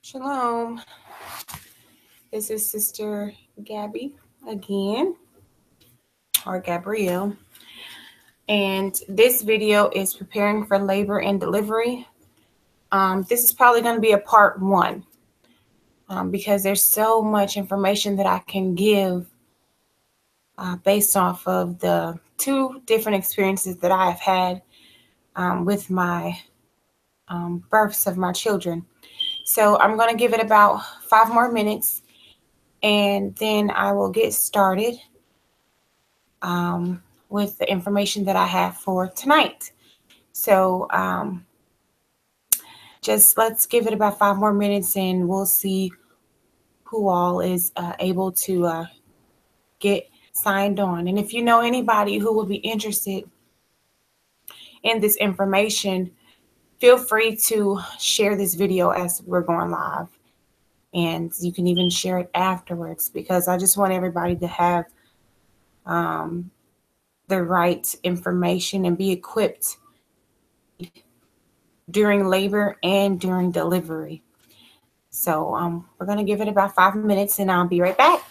Shalom. This is Sister Gabby again, or Gabrielle. And this video is preparing for labor and delivery. This is probably going to be a part one because there's so much information that I can give based off of the two different experiences that I have had with my births of my children. So I'm going to give it about 5 more minutes and then I will get started with the information that I have for tonight. So just let's give it about 5 more minutes and we'll see who all is able to get signed on. And if you know anybody who would be interested in this information, feel free to share this video as we're going live. And you can even share it afterwards because I just want everybody to have the right information and be equipped during labor and during delivery. So we're going to give it about 5 minutes and I'll be right back.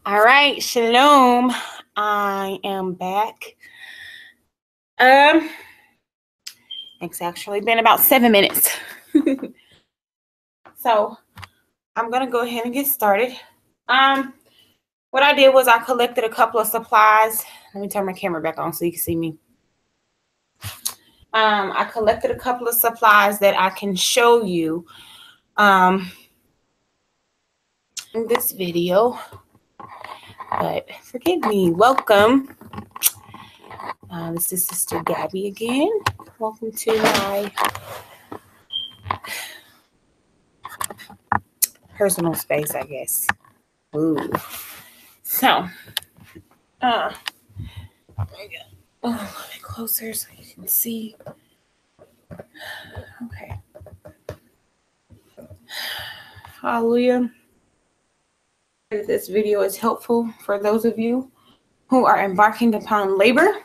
All right, shalom. I am back. It's actually been about 7 minutes. So I'm gonna go ahead and get started. What I did was I collected a couple of supplies. Let me turn my camera back on so you can see me. I collected a couple of supplies that I can show you in this video. But forgive me. Welcome. This is Sister Gabby again. Welcome to my personal space, I guess. Ooh. So, a little bit closer so you can see. Okay. Hallelujah. This video is helpful for those of you who are embarking upon labor.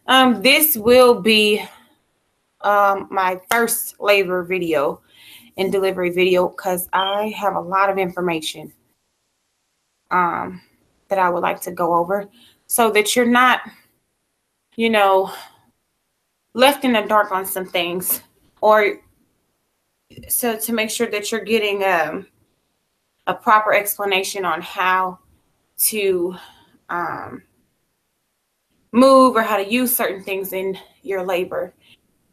This will be my first labor video and delivery video because I have a lot of information that I would like to go over so that you're not, left in the dark on some things, or so to make sure that you're getting a proper explanation on how to move or how to use certain things in your labor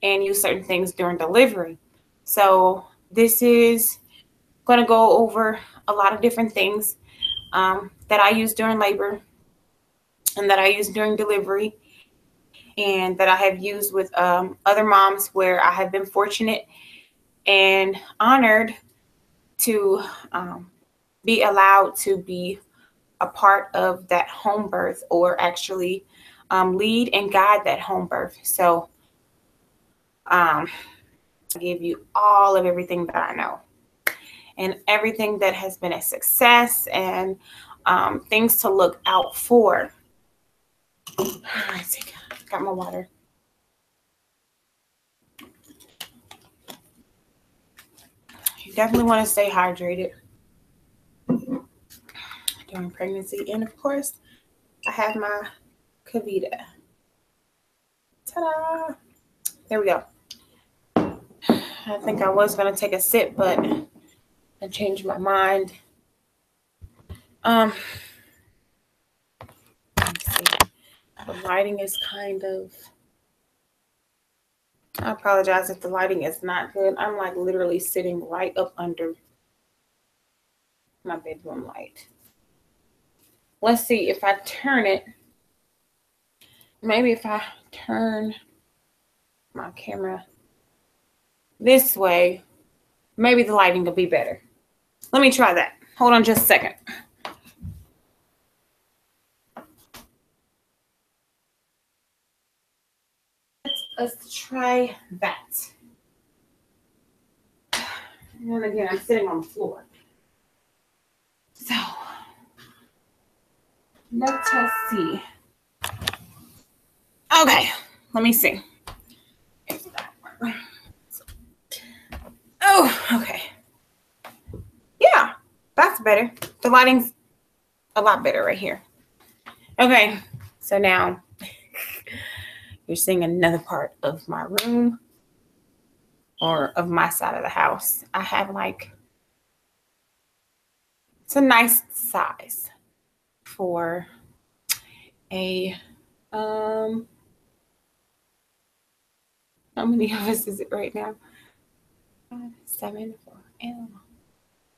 and use certain things during delivery. So this is going to go over a lot of different things that I use during labor and that I use during delivery and that I have used with other moms where I have been fortunate and honored to be allowed to be a part of that home birth, or actually lead and guide that home birth. So I give you all of everything that I know and everything that has been a success and things to look out for. I got my water. You definitely want to stay hydrated during pregnancy. And of course, I have my KeVita. Ta-da! There we go. I think I was going to take a sip, but I changed my mind. Let me see. The lighting is kind of... I apologize if the lighting is not good. I'm like literally sitting right up under my bedroom light. Let's see if I turn it. Maybe if I turn my camera this way, maybe the lighting will be better. Let me try that. Hold on just a second. Let's try that. And again, I'm sitting on the floor. So let us see. Okay, let me see. Oh, okay. Yeah, that's better. The lighting's a lot better right here. Okay, so now you're seeing another part of my room, or of my side of the house. I have it's a nice size for a, how many of us is it right now? 7, 4, and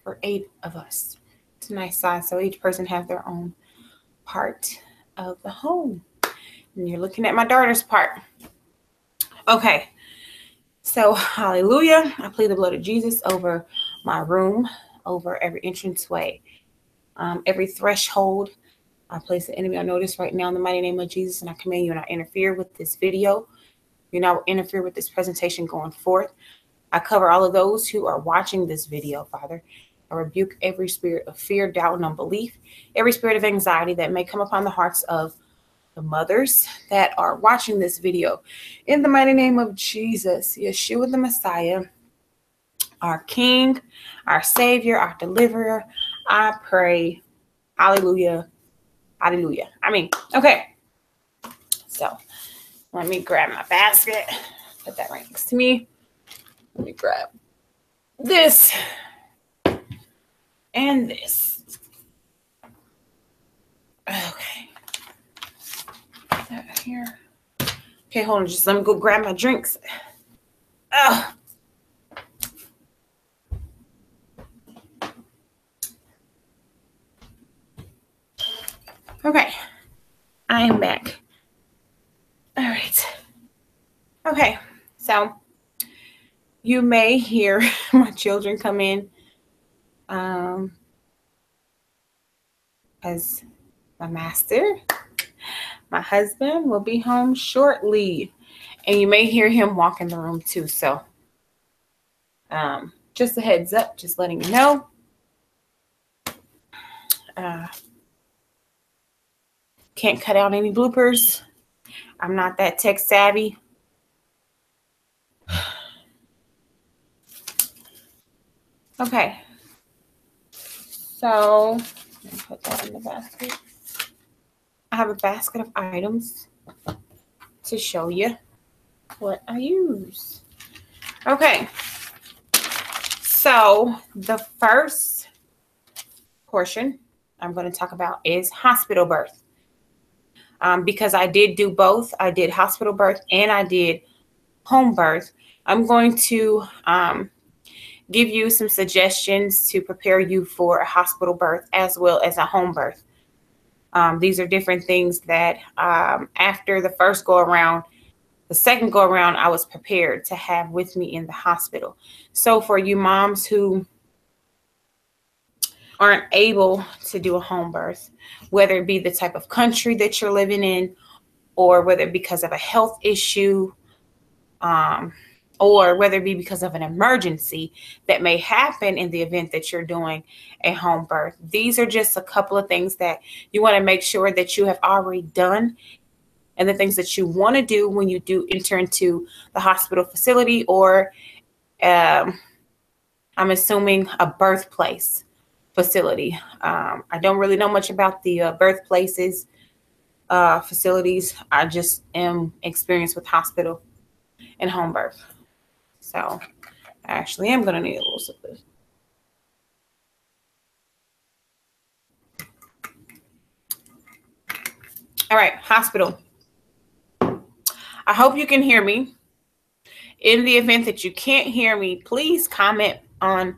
for 8 of us. It's a nice size. So each person has their own part of the home. And you're looking at my daughter's part. Okay. So hallelujah. I plead the blood of Jesus over my room, over every entranceway, every threshold. I place the enemy on notice right now in the mighty name of Jesus, and I command you not interfere with this video. You not interfere with this presentation going forth. I cover all of those who are watching this video, Father. I rebuke every spirit of fear, doubt, and unbelief, every spirit of anxiety that may come upon the hearts of the mothers that are watching this video. In the mighty name of Jesus, Yeshua the Messiah, our King, our Savior, our Deliverer, I pray, hallelujah, Hallelujah. Okay. So let me grab my basket. Put that right next to me. Let me grab this and this. Okay. Put that here. Okay, hold on. Just let me go grab my drinks. Oh. Okay. I am back. All right. Okay. So you may hear my children come in as my master, my husband, will be home shortly. And you may hear him walk in the room too. So just a heads up, just letting you know. Can't cut out any bloopers. I'm not that tech savvy. Okay. So let me put that in the basket. I have a basket of items to show you what I use. Okay. So the first portion I'm going to talk about is hospital birth. Because I did do both. I did hospital birth and I did home birth. I'm going to give you some suggestions to prepare you for a hospital birth as well as a home birth. These are different things that after the first go around, the second go around, I was prepared to have with me in the hospital. So for you moms who aren't able to do a home birth, whether it be the type of country that you're living in, or whether it be because of a health issue, or whether it be because of an emergency that may happen in the event that you're doing a home birth. These are just a couple of things that you want to make sure that you have already done, and the things that you want to do when you do enter into the hospital facility, or I'm assuming a birthplace facility. I don't really know much about the birthplaces facilities. I just am experienced with hospital and home birth. So I actually am going to need a little sip of this. All right, hospital. I hope you can hear me. In the event that you can't hear me, please comment on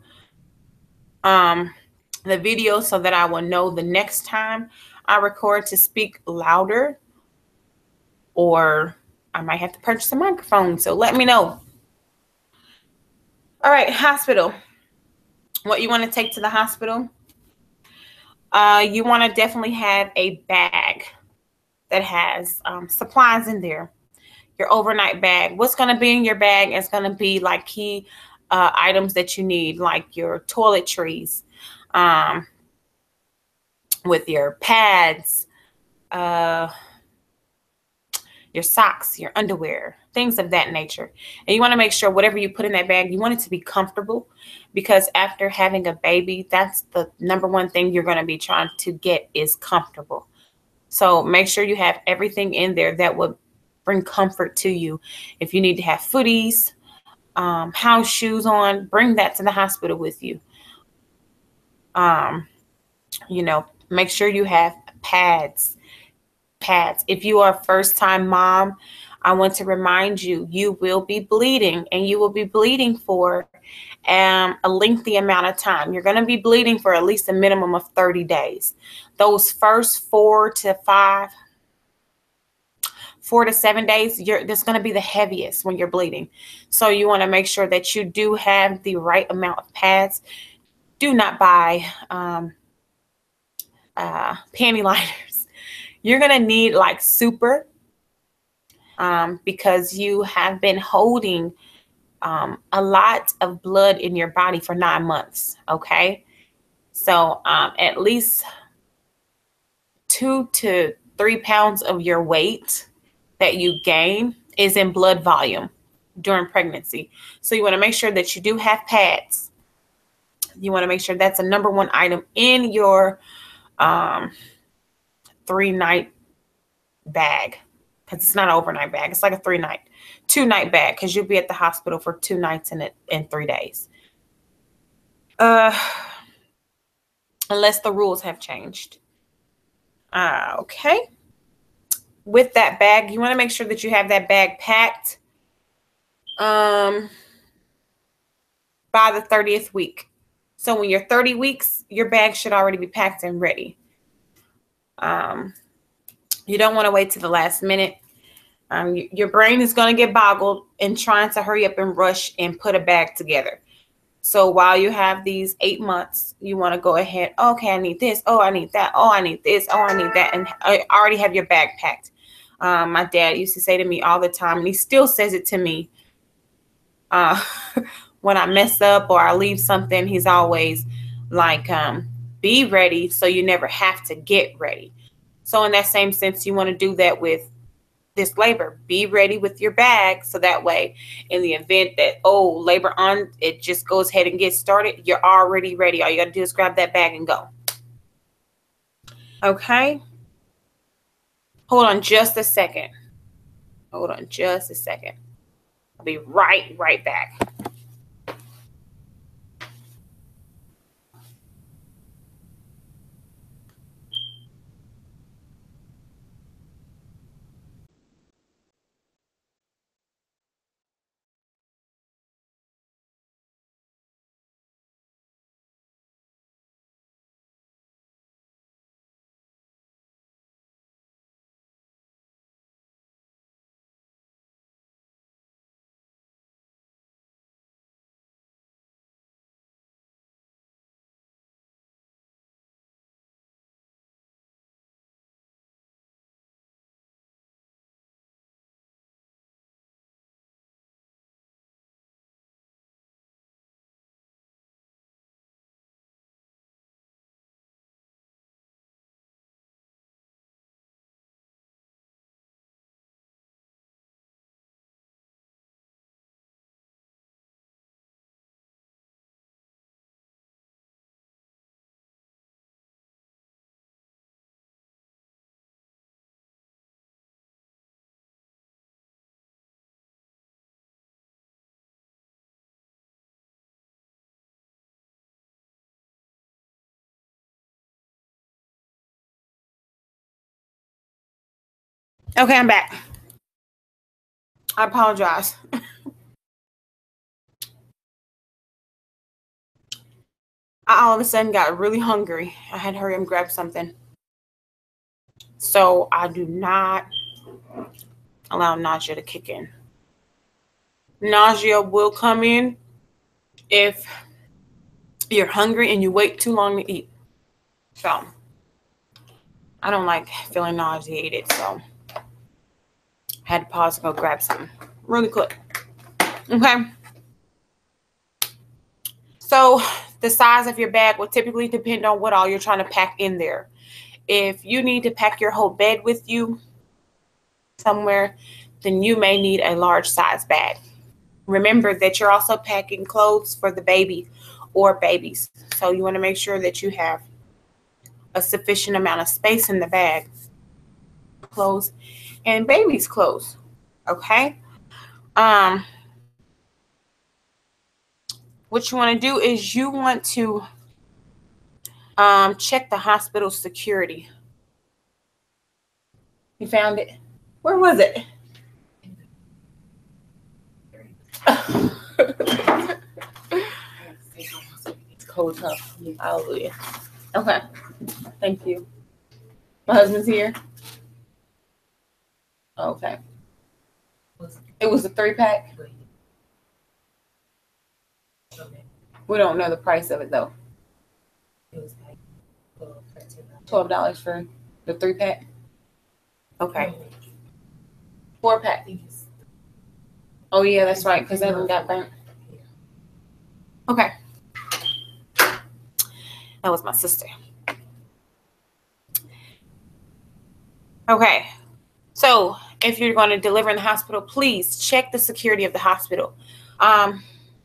the video so that I will know the next time I record to speak louder, or I might have to purchase a microphone. So let me know. All right, hospital. What you want to take to the hospital? You want to definitely have a bag that has supplies in there. Your overnight bag. What's going to be in your bag is going to be like key items that you need, like your toiletries, with your pads, your socks, your underwear, things of that nature. And you want to make sure whatever you put in that bag, you want it to be comfortable, because after having a baby, that's the number one thing you're going to be trying to get is comfortable. So make sure you have everything in there that would bring comfort to you. If you need to have footies, house shoes on, bring that to the hospital with you. Make sure you have pads. If you are a first-time mom, I want to remind you, you will be bleeding, and you will be bleeding for a lengthy amount of time. You're going to be bleeding for at least a minimum of 30 days. Those first 4 to 7 days, that's going to be the heaviest when you're bleeding. So you want to make sure that you do have the right amount of pads. Do not buy panty liners. You're going to need like super, because you have been holding a lot of blood in your body for 9 months. Okay. So at least 2 to 3 pounds of your weight that you gain is in blood volume during pregnancy. So you want to make sure that you do have pads. You want to make sure that's a number one item in your 3-night bag, because it's not an overnight bag. It's like a 2-night bag, because you'll be at the hospital for 2 nights in 3 days. Unless the rules have changed. Okay. With that bag, you want to make sure that you have that bag packed by the 30th week. So when you're 30 weeks, your bag should already be packed and ready. You don't want to wait to the last minute. Your brain is going to get boggled in trying to hurry up and rush and put a bag together. So while you have these 8 months, you want to go ahead. Okay, I need this. Oh, I need that. Oh, I need this. Oh, I need that. And I already have your bag packed. My dad used to say to me all the time, and he still says it to me. When I mess up or I leave something, he's always like, be ready so you never have to get ready. So in that same sense, you want to do that with this labor. Be ready with your bag, so that way in the event that labor on, it just goes ahead and gets started, you're already ready. All you got to do is grab that bag and go. Okay, hold on just a second. I'll be right back. Okay, I'm back. I apologize. I all of a sudden got really hungry. I had to hurry and grab something. So I do not allow nausea to kick in. Nausea will come in if you're hungry and you wait too long to eat. So I don't like feeling nauseated, so I had to pause and go grab something really quick. Okay. So the size of your bag will typically depend on what all you're trying to pack in there. If you need to pack your whole bed with you somewhere, then you may need a large size bag. Remember that you're also packing clothes for the baby or babies. So you want to make sure that you have a sufficient amount of space in the bag. Clothes and baby's clothes. Okay. What you want to do is you want to check the hospital security. You found it? Where was it? It's cold, tough. Hallelujah. Okay. Thank you. My husband's here. Okay. It was a 3-pack. We don't know the price of it though. It was like $12 for the 3-pack. Okay. 4-pack. Oh yeah, that's right, because that one got burnt. Okay. That was my sister. Okay. So if you're going to deliver in the hospital, please check the security of the hospital.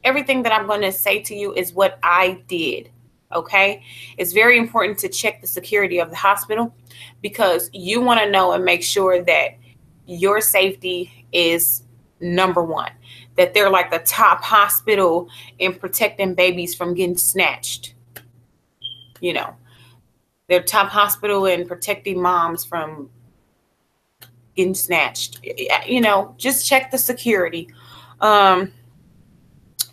Everything that I'm going to say to you is what I did. Okay, it's very important to check the security of the hospital, because you want to know and make sure that your safety is number one, that they're like the top hospital in protecting babies from getting snatched. You know, they're top hospital in protecting moms from getting snatched. You know, just check the security. Um,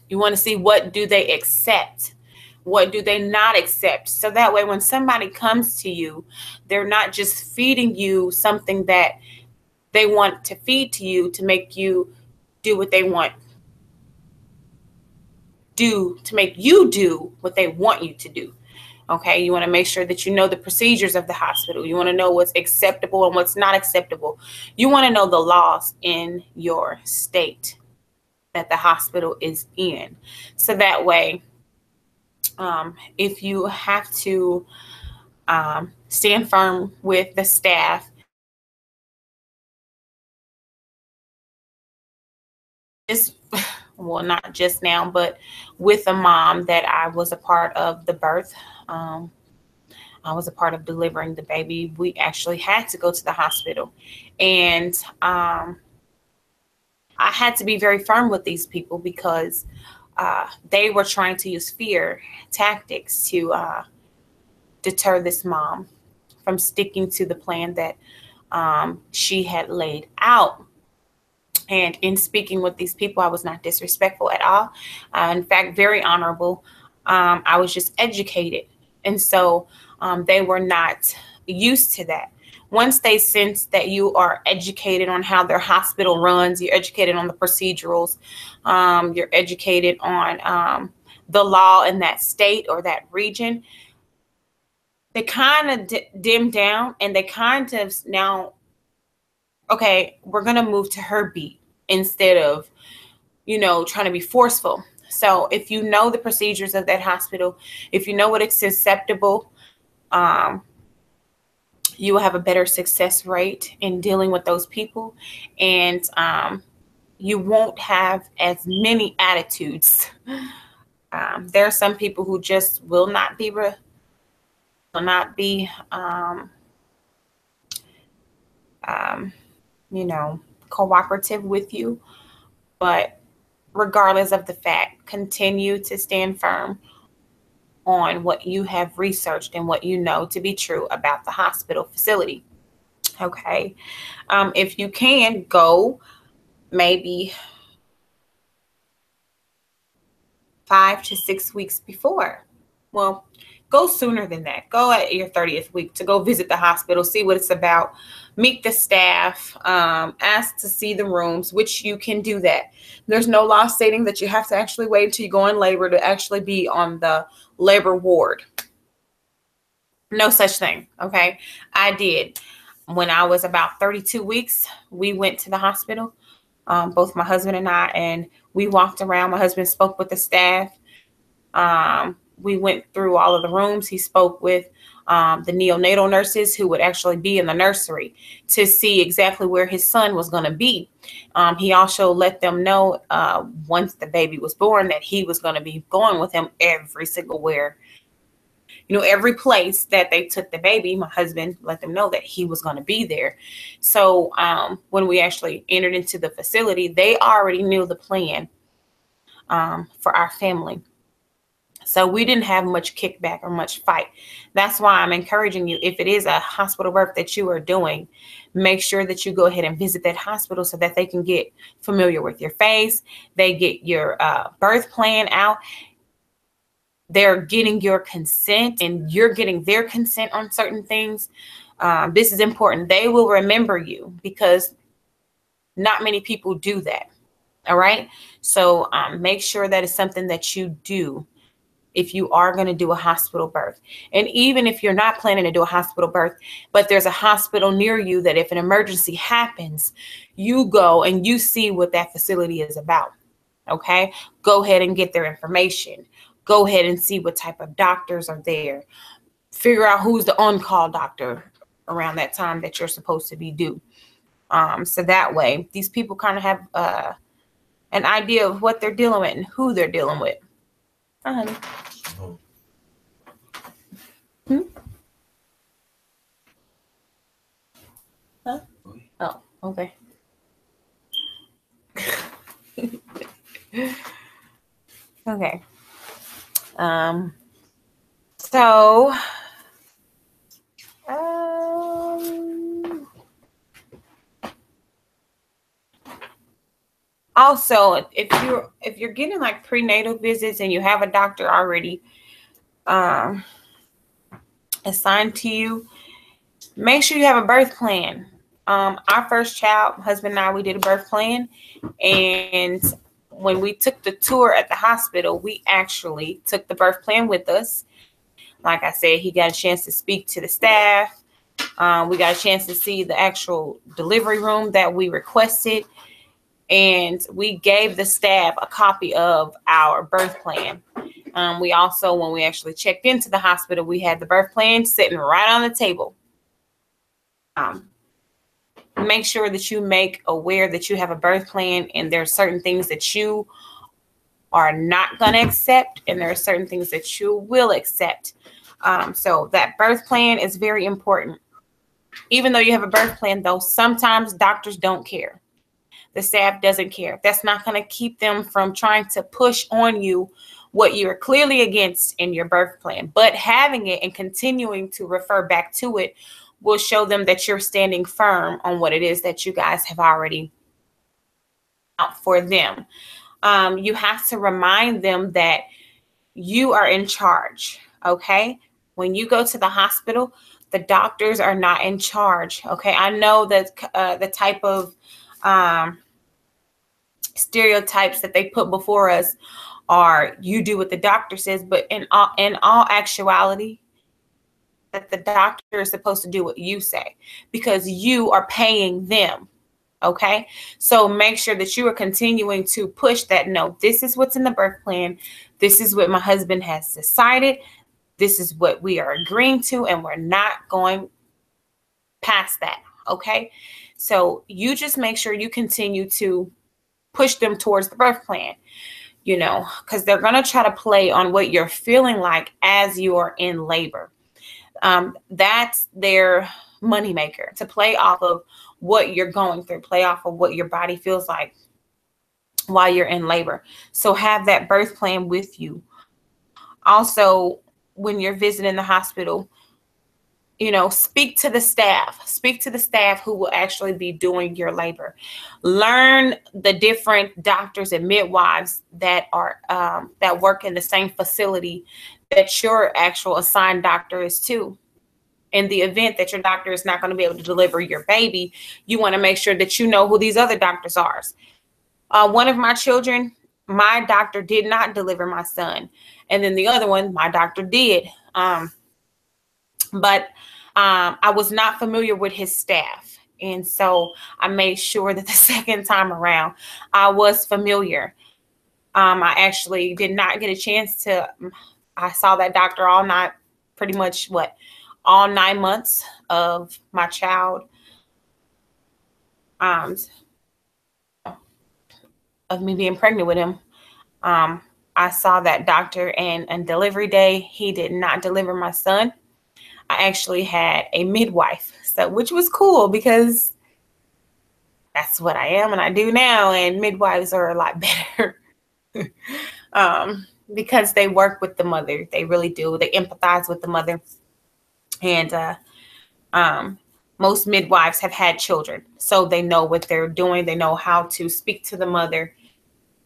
you want to see, what do they accept? What do they not accept? So that way, when somebody comes to you, they're not just feeding you something that they want to feed to you to make you do what they want, to make you do what they want you to do. Okay, you want to make sure that you know the procedures of the hospital. You want to know what's acceptable and what's not acceptable. You want to know the laws in your state that the hospital is in. So that way, if you have to stand firm with the staff, just, well, not just now, but with a mom that I was a part of the birth. I was a part of delivering the baby. We actually had to go to the hospital, and I had to be very firm with these people, because they were trying to use fear tactics to deter this mom from sticking to the plan that she had laid out. And in speaking with these people, I was not disrespectful at all. In fact, very honorable. I was just educated. And so they were not used to that. Once they sense that you are educated on how their hospital runs, you're educated on the procedurals, you're educated on the law in that state or that region, they kind of dim down, and they kind of now, okay, we're going to move to her beat instead of, trying to be forceful. So if you know the procedures of that hospital, if you know what is acceptable, you will have a better success rate in dealing with those people. And you won't have as many attitudes. There are some people who just will not be cooperative with you. But regardless of the fact, continue to stand firm on what you have researched and what you know to be true about the hospital facility. Okay. If you can, go maybe 5 to 6 weeks before. Well, go sooner than that. Go at your 30th week to go visit the hospital, see what it's about, meet the staff, ask to see the rooms, which you can do that. There's no law stating that you have to actually wait until you go in labor to actually be on the labor ward. No such thing. Okay. I did. When I was about 32 weeks, we went to the hospital, both my husband and I, and we walked around. My husband spoke with the staff. We went through all of the rooms. He spoke with the neonatal nurses who would actually be in the nursery to see exactly where his son was going to be. He also let them know once the baby was born that he was going to be going with him every single where. Every place that they took the baby, my husband let them know that he was going to be there. So when we actually entered into the facility, they already knew the plan for our family. So we didn't have much kickback or much fight. That's why I'm encouraging you, if it is a hospital birth that you are doing, make sure that you go ahead and visit that hospital so that they can get familiar with your face. They get your birth plan out. They're getting your consent and you're getting their consent on certain things. This is important. They will remember you because not many people do that. All right. So make sure that is something that you do if you are going to do a hospital birth. And even if you're not planning to do a hospital birth, but there's a hospital near you that if an emergency happens, you go and you see what that facility is about. Okay. Go ahead and get their information. Go ahead and see what type of doctors are there. Figure out who's the on-call doctor around that time that you're supposed to be due. So that way, these people kind of have an idea of what they're dealing with and who they're dealing with. Hmm? Huh? Oh, okay. Okay. So, um, also, if you're getting like prenatal visits and you have a doctor already um, assigned to you, make sure you have a birth plan. Our first child, husband and I, we did a birth plan, and when we took the tour at the hospital, we actually took the birth plan with us. Like I said, he got a chance to speak to the staff. We got a chance to see the actual delivery room that we requested. And we gave the staff a copy of our birth plan. We also, when we actually checked into the hospital, we had the birth plan sitting right on the table. Make sure that you make aware that you have a birth plan, and there are certain things that you are not going to accept, and there are certain things that you will accept. So that birth plan is very important. Even though you have a birth plan, though, sometimes doctors don't care. The staff doesn't care. That's not going to keep them from trying to push on you what you're clearly against in your birth plan. But having it and continuing to refer back to it will show them that you're standing firm on what it is that you guys have already out for them. You have to remind them that you are in charge, okay? When you go to the hospital, the doctors are not in charge, okay? I know that the type of stereotypes that they put before us are you do what the doctor says, but in all actuality, that the doctor is supposed to do what you say because you are paying them. Okay, so make sure that you are continuing to push that. No, this is what's in the birth plan. This is what my husband has decided. This is what we are agreeing to, and we're not going past that. Okay, so you just make sure you continue to push them towards the birth plan, you know, because they're going to try to play on what you're feeling like as you are in labor. That's their moneymaker, to play off of what you're going through, play off of what your body feels like while you're in labor. So have that birth plan with you. Also, when you're visiting the hospital, you know, speak to the staff who will actually be doing your labor. Learn the different doctors and midwives that are that work in the same facility that your actual assigned doctor is to. In the event that your doctor is not going to be able to deliver your baby, you want to make sure that you know who these other doctors are. One of my children, my doctor did not deliver my son, and then the other one, my doctor did. But I was not familiar with his staff. And so I made sure that the second time around, I was familiar. I actually did not get a chance to, I saw that doctor all night, pretty much all 9 months of my child, of me being pregnant with him. I saw that doctor, and on delivery day, he did not deliver my son. I actually had a midwife, so which was cool because that's what I am and I do now. And midwives are a lot better because they work with the mother. They really do. They empathize with the mother. And most midwives have had children, so they know what they're doing. They know how to speak to the mother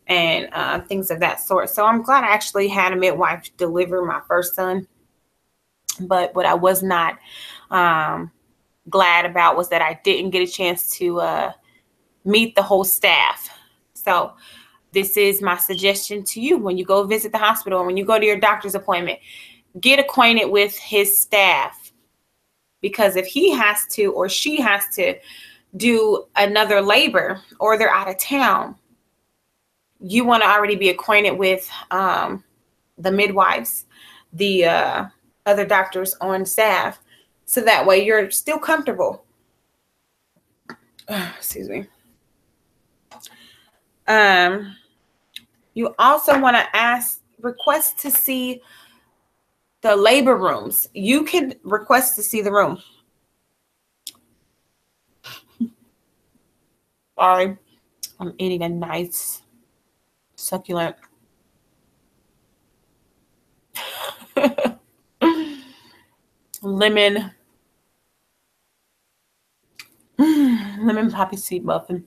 and things of that sort. So I'm glad I actually had a midwife deliver my first son. But what I was not glad about was that I didn't get a chance to meet the whole staff. So this is my suggestion to you: when you go visit the hospital, when you go to your doctor's appointment, get acquainted with his staff, because if he has to or she has to do another labor or they're out of town, you want to already be acquainted with the midwives, the other doctors on staff, so that way you're still comfortable. Excuse me. You also want to request to see The labor rooms, you can request to see the room. Sorry, I'm eating a nice succulent lemon poppy seed muffin.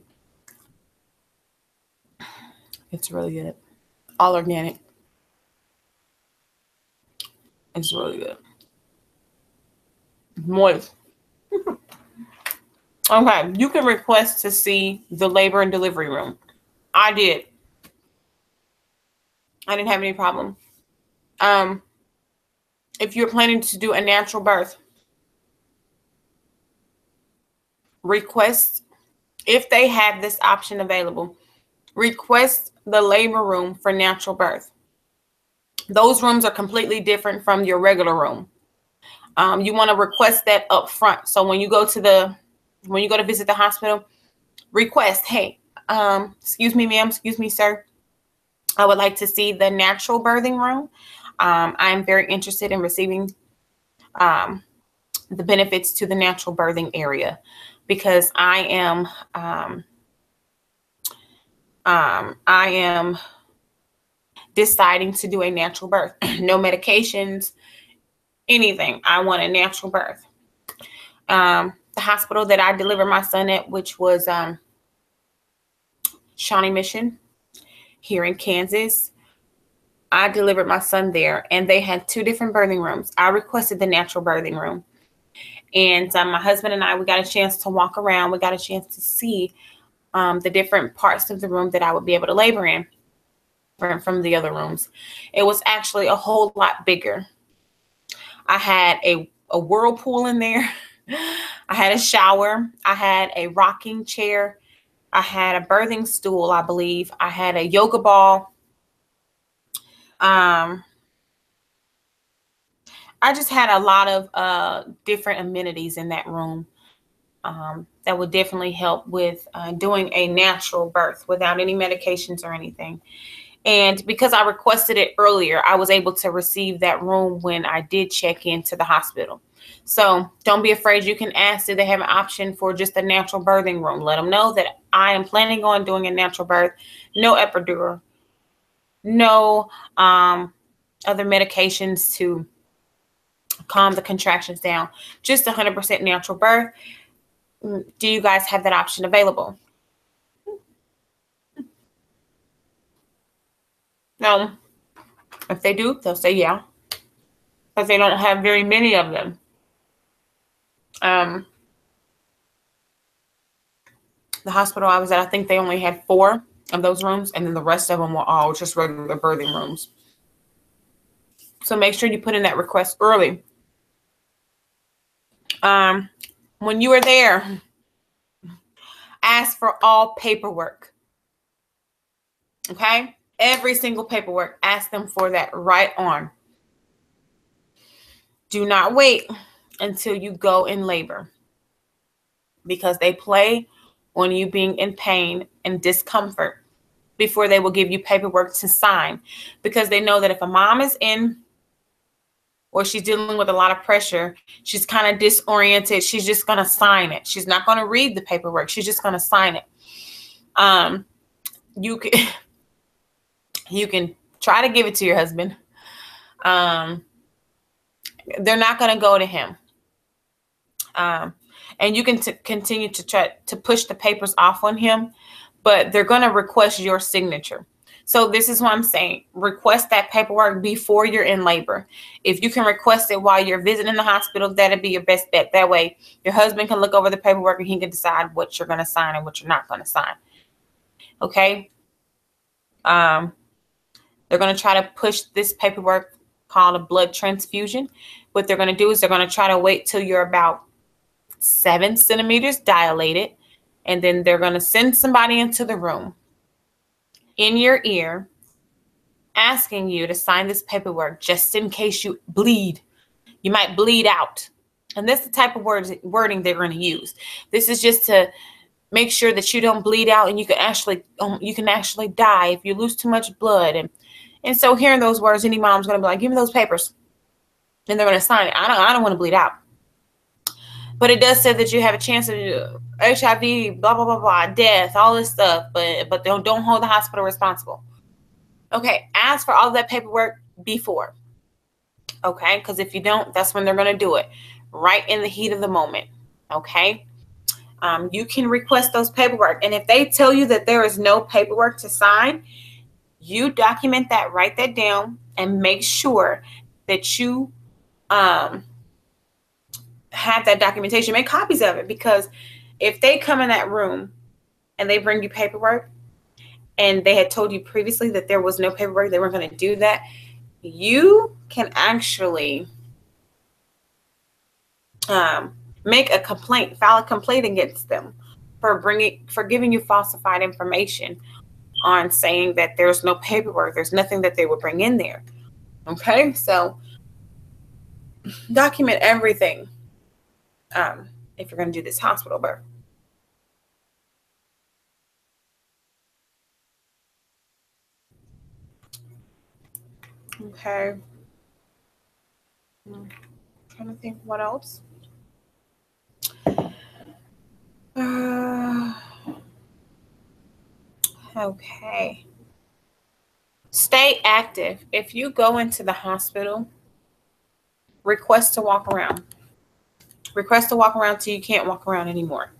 It's really good. All organic. It's really good. Moist. Okay, you can request to see the labor and delivery room. I did. I didn't have any problem. If you're planning to do a natural birth, request, if they have this option available, request the labor room for natural birth. Those rooms are completely different from your regular room. You want to request that up front. So when you go to visit the hospital, request, hey, excuse me, ma'am, excuse me, sir, I would like to see the natural birthing room. I'm very interested in receiving the benefits to the natural birthing area because I am deciding to do a natural birth. No medications, anything. I want a natural birth. The hospital that I delivered my son at, which was Shawnee Mission here in Kansas, I delivered my son there, and they had 2 different birthing rooms. I requested the natural birthing room, and my husband and I, we got a chance to walk around. We got a chance to see the different parts of the room that I would be able to labor in from the other rooms. It was actually a whole lot bigger. I had a whirlpool in there. I had a shower. I had a rocking chair. I had a birthing stool, I believe. I had a yoga ball. I just had a lot of different amenities in that room that would definitely help with doing a natural birth without any medications or anything. And because I requested it earlier, I was able to receive that room when I did check into the hospital. So don't be afraid. You can ask, do they have an option for just a natural birthing room? Let them know that I am planning on doing a natural birth, no epidural, no other medications to calm the contractions down, just 100% natural birth. Do you guys have that option available? No. If they do, they'll say yeah, because they don't have very many of them. The hospital I was at, I think they only had 4 of those rooms, and then the rest of them were all just regular birthing rooms. So make sure you put in that request early. When you are there, ask for all paperwork. Okay? Every single paperwork, ask them for that right on. Do not wait until you go in labor, because they play on you being in pain and discomfort before they will give you paperwork to sign, because they know that if a mom is in or she's dealing with a lot of pressure, she's kind of disoriented, she's just going to sign it. She's not going to read the paperwork. She's just going to sign it. You can try to give it to your husband. They're not going to go to him. And you can continue to try to push the papers off on him, but they're going to request your signature. So this is what I'm saying. Request that paperwork before you're in labor. If you can request it while you're visiting the hospital, that'd be your best bet. That way your husband can look over the paperwork and he can decide what you're going to sign and what you're not going to sign. Okay. They're going to try to push this paperwork called a blood transfusion. What they're going to do is they're going to try to wait till you're about 7 centimeters dilated, and then they're going to send somebody into the room in your ear asking you to sign this paperwork just in case you bleed. You might bleed out. And that's the type of wording they're going to use. This is just to make sure that you don't bleed out and you can actually die if you lose too much blood. And so hearing those words, any mom's going to be like, give me those papers. and they're going to sign it. I don't want to bleed out. But it does say that you have a chance of HIV, blah, blah, blah, blah, death, all this stuff. But don't hold the hospital responsible. Okay, ask for all of that paperwork before. Okay, because if you don't, that's when they're going to do it. Right in the heat of the moment. Okay. You can request those paperwork. And if they tell you that there is no paperwork to sign, you document that, write that down, and make sure that you have that documentation. Make copies of it, because if they come in that room and they bring you paperwork and they had told you previously that there was no paperwork, they weren't going to do that, you can actually make a complaint, file a complaint against them for giving you falsified information on saying that there's no paperwork, there's nothing that they would bring in there. Okay, so document everything if you're going to do this hospital birth. Okay. I'm trying to think what else. Okay. Stay active. If you go into the hospital, request to walk around. Request to walk around till you can't walk around anymore.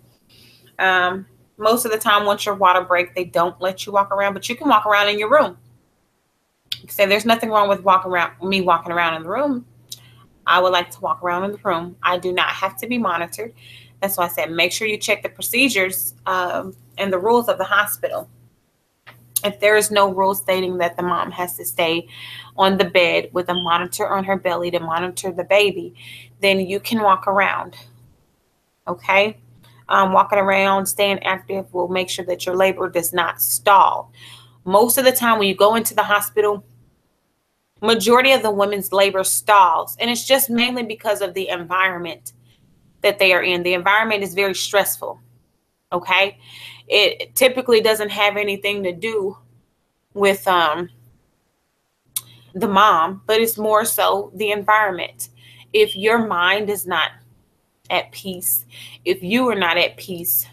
Most of the time, once your water break, they don't let you walk around, but you can walk around in your room. Say there's nothing wrong with walking around in the room. I would like to walk around in the room. I do not have to be monitored. That's why I said make sure you check the procedures and the rules of the hospital. If there is no rule stating that the mom has to stay on the bed with a monitor on her belly to monitor the baby, then you can walk around. Okay? Walking around, staying active will make sure that your labor does not stall. Most of the time when you go into the hospital, majority of the women's labor stalls, and it's just mainly because of the environment that they are in. The environment is very stressful. Okay? It typically doesn't have anything to do with the mom, but it's more so the environment. If your mind is not at peace, if you are not at peace,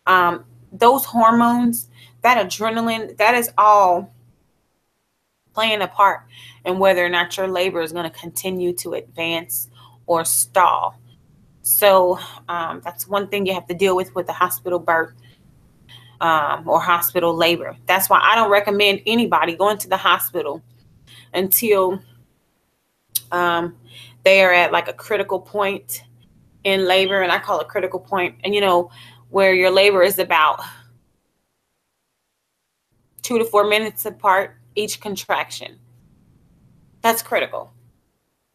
those hormones, that adrenaline, that is all playing a part in whether or not your labor is going to continue to advance or stall. So that's one thing you have to deal with the hospital birth or hospital labor. That's why I don't recommend anybody going to the hospital until they are at like a critical point in labor. And I call it critical point. And where your labor is about 2 to 4 minutes apart each contraction. That's critical.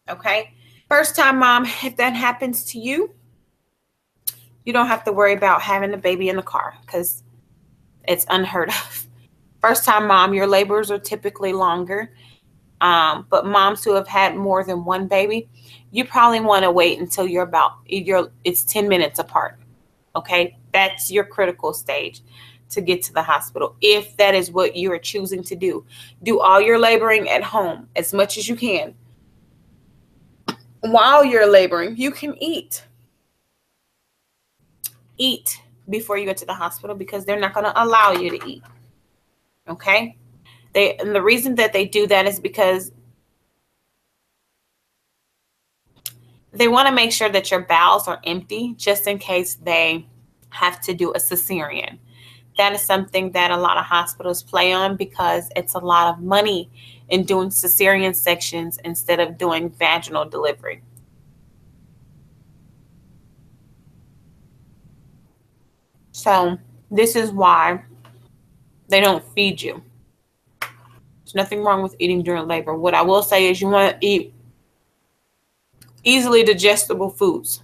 Okay. First time mom, if that happens to you, you don't have to worry about having a baby in the car because it's unheard of. First time mom, your labors are typically longer. But moms who have had more than one baby, you probably want to wait until it's 10 minutes apart. Okay. That's your critical stage to get to the hospital. If that is what you are choosing to do, do all your laboring at home as much as you can. While you're laboring, you can eat before you go to the hospital because they're not going to allow you to eat. Okay. And the reason that they do that is because they want to make sure that your bowels are empty just in case they have to do a cesarean. That is something that a lot of hospitals play on because it's a lot of money in doing cesarean sections instead of doing vaginal delivery. So this is why they don't feed you. There's nothing wrong with eating during labor. What I will say is you want to eat easily digestible foods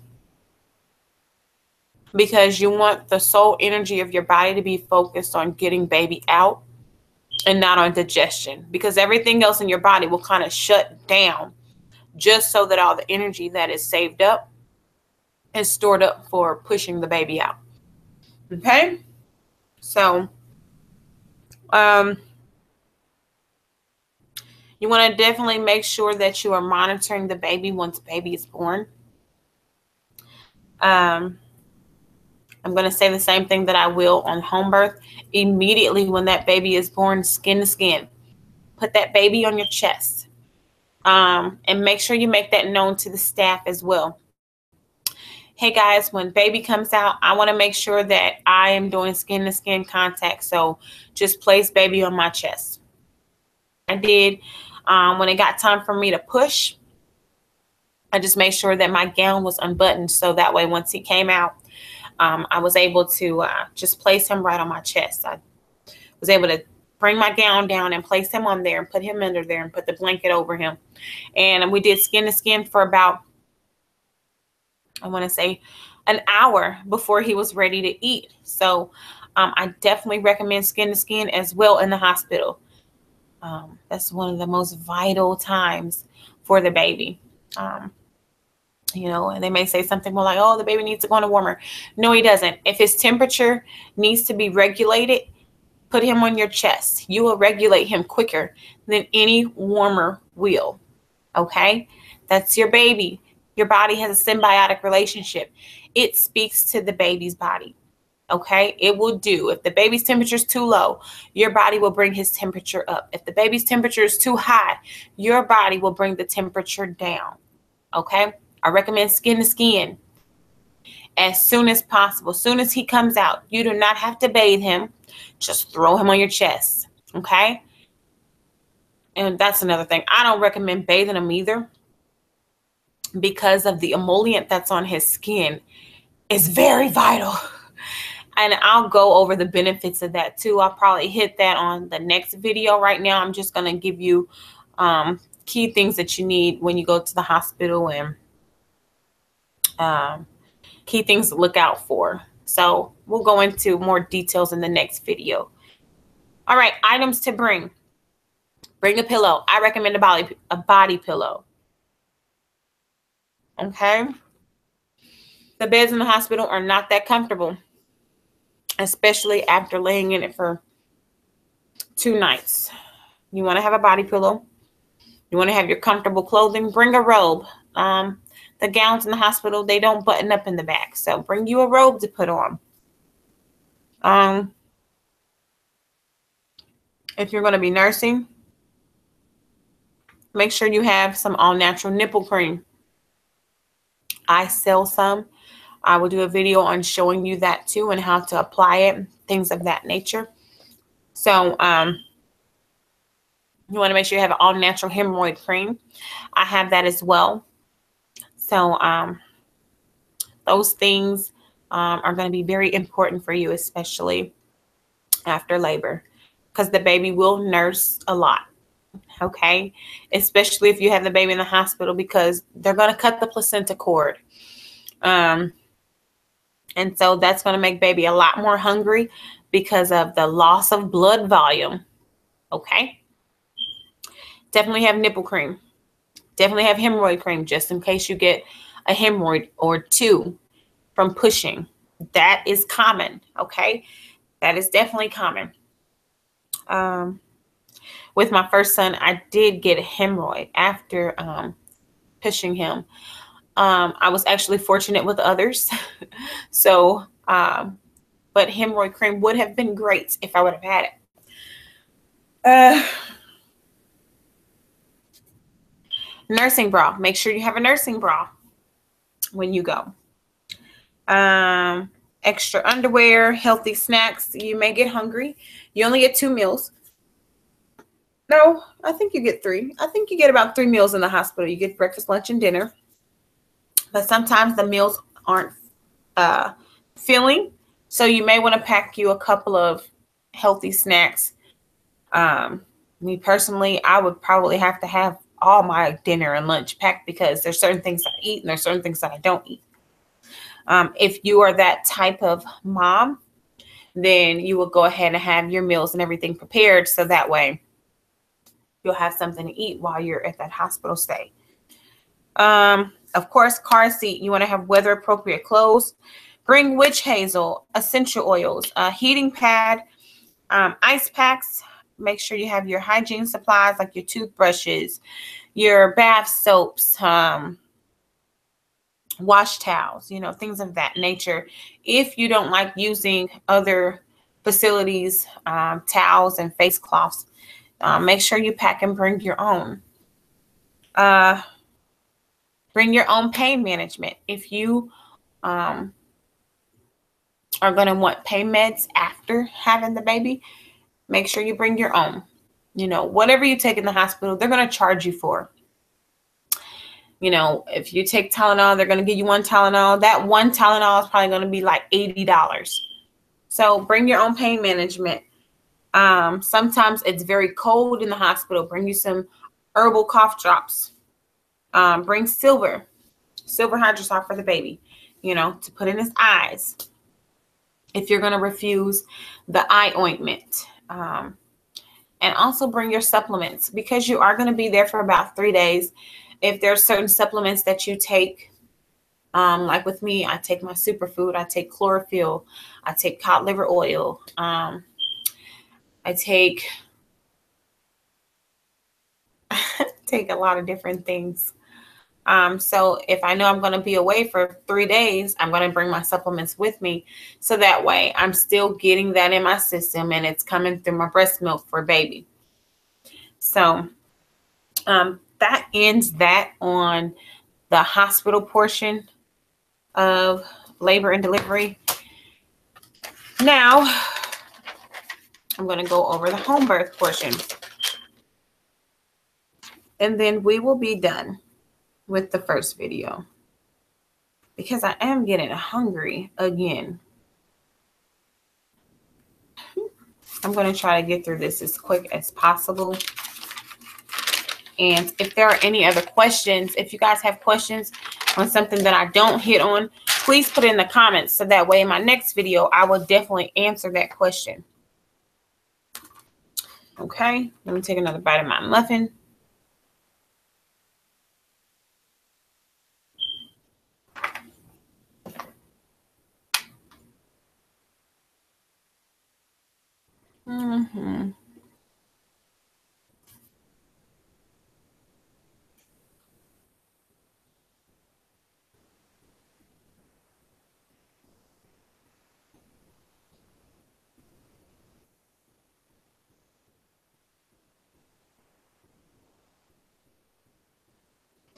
because you want the sole energy of your body to be focused on getting baby out and not on digestion, because everything else in your body will kind of shut down just so that all the energy that is saved up is stored up for pushing the baby out. Okay? So, You want to definitely make sure that you are monitoring the baby once baby is born. I'm going to say the same thing that I will on home birth. Immediately when that baby is born, skin to skin, put that baby on your chest. And make sure you make that known to the staff as well. Hey guys, when baby comes out, I want to make sure that I am doing skin to skin contact. So just place baby on my chest. I did when it got time for me to push. I just made sure that my gown was unbuttoned, so that way once he came out, I was able to just place him right on my chest. I was able to bring my gown down and place him on there and put him under there and put the blanket over him. And we did skin to skin for about, I want to say, an hour before he was ready to eat. So I definitely recommend skin to skin as well in the hospital. That's one of the most vital times for the baby. You know, and they may say something more like, oh, the baby needs to go on a warmer. No, he doesn't. If his temperature needs to be regulated, put him on your chest. You will regulate him quicker than any warmer will. Okay? That's your baby. Your body has a symbiotic relationship. It speaks to the baby's body. Okay? It will do. If the baby's temperature is too low, your body will bring his temperature up. If the baby's temperature is too high, your body will bring the temperature down. Okay? I recommend skin to skin as soon as possible. As soon as he comes out, you do not have to bathe him. Just throw him on your chest. Okay? And that's another thing. I don't recommend bathing him either because of the emollient that's on his skin is very vital. And I'll go over the benefits of that too. I'll probably hit that on the next video. Right now, I'm just going to give you key things that you need when you go to the hospital and key things to look out for. So we'll go into more details in the next video. All right, items to bring. Bring a pillow. I recommend a body pillow. Okay. The beds in the hospital are not that comfortable, especially after laying in it for 2 nights. You want to have a body pillow. You want to have your comfortable clothing. Bring a robe. The gowns in the hospital, they don't button up in the back. So bring you a robe to put on. If you're going to be nursing, make sure you have some all-natural nipple cream. I sell some. I will do a video on showing you that too and how to apply it, things of that nature. So you want to make sure you have an all-natural hemorrhoid cream. I have that as well. So those things are going to be very important for you, especially after labor, because the baby will nurse a lot. Okay, especially if you have the baby in the hospital, because they're going to cut the placenta cord. And so that's going to make baby a lot more hungry because of the loss of blood volume. Okay. Definitely have nipple cream. Definitely have hemorrhoid cream just in case you get a hemorrhoid or 2 from pushing. That is common. Okay. That is definitely common. With my first son, I did get a hemorrhoid after pushing him. I was actually fortunate with others. So, but hemorrhoid cream would have been great if I would have had it. Nursing bra. Make sure you have a nursing bra when you go. Extra underwear, healthy snacks. You may get hungry. You only get 2 meals. No, I think you get 3. I think you get about 3 meals in the hospital. You get breakfast, lunch, and dinner. But sometimes the meals aren't filling. So you may want to pack you a couple of healthy snacks. Me personally, I would probably have to have all my dinner and lunch packed because there's certain things that I eat and there's certain things that I don't eat. If you are that type of mom, then you will go ahead and have your meals and everything prepared so that way you'll have something to eat while you're at that hospital stay. Of course, car seat. You want to have weather appropriate clothes. Bring witch hazel, essential oils, a heating pad, ice packs, make sure you have your hygiene supplies like your toothbrushes, your bath soaps, wash towels, you know, things of that nature. If you don't like using other facilities, towels and face cloths, make sure you pack and bring your own. Bring your own pain management. If you are going to want pain meds after having the baby, make sure you bring your own. You know, whatever you take in the hospital, they're going to charge you for. You know, if you take Tylenol, they're going to give you one Tylenol. That one Tylenol is probably going to be like $80. So bring your own pain management. Sometimes it's very cold in the hospital. Bring you some herbal cough drops. Bring silver hydrosol for the baby, you know, to put in his eyes. If you're going to refuse the eye ointment. And also bring your supplements, because you are going to be there for about 3 days. If there's certain supplements that you take, like with me, I take my superfood, I take chlorophyll, I take cod liver oil, I take a lot of different things. So if I know I'm going to be away for 3 days, I'm going to bring my supplements with me. So that way I'm still getting that in my system and it's coming through my breast milk for baby. So that ends that on the hospital portion of labor and delivery. Now I'm going to go over the home birth portion. And then we will be done with the first video, because I am getting hungry again. I'm going to try to get through this as quick as possible. And if there are any other questions, if you guys have questions on something that I don't hit on, please put it in the comments, so that way in my next video, I will definitely answer that question. Okay, let me take another bite of my muffin.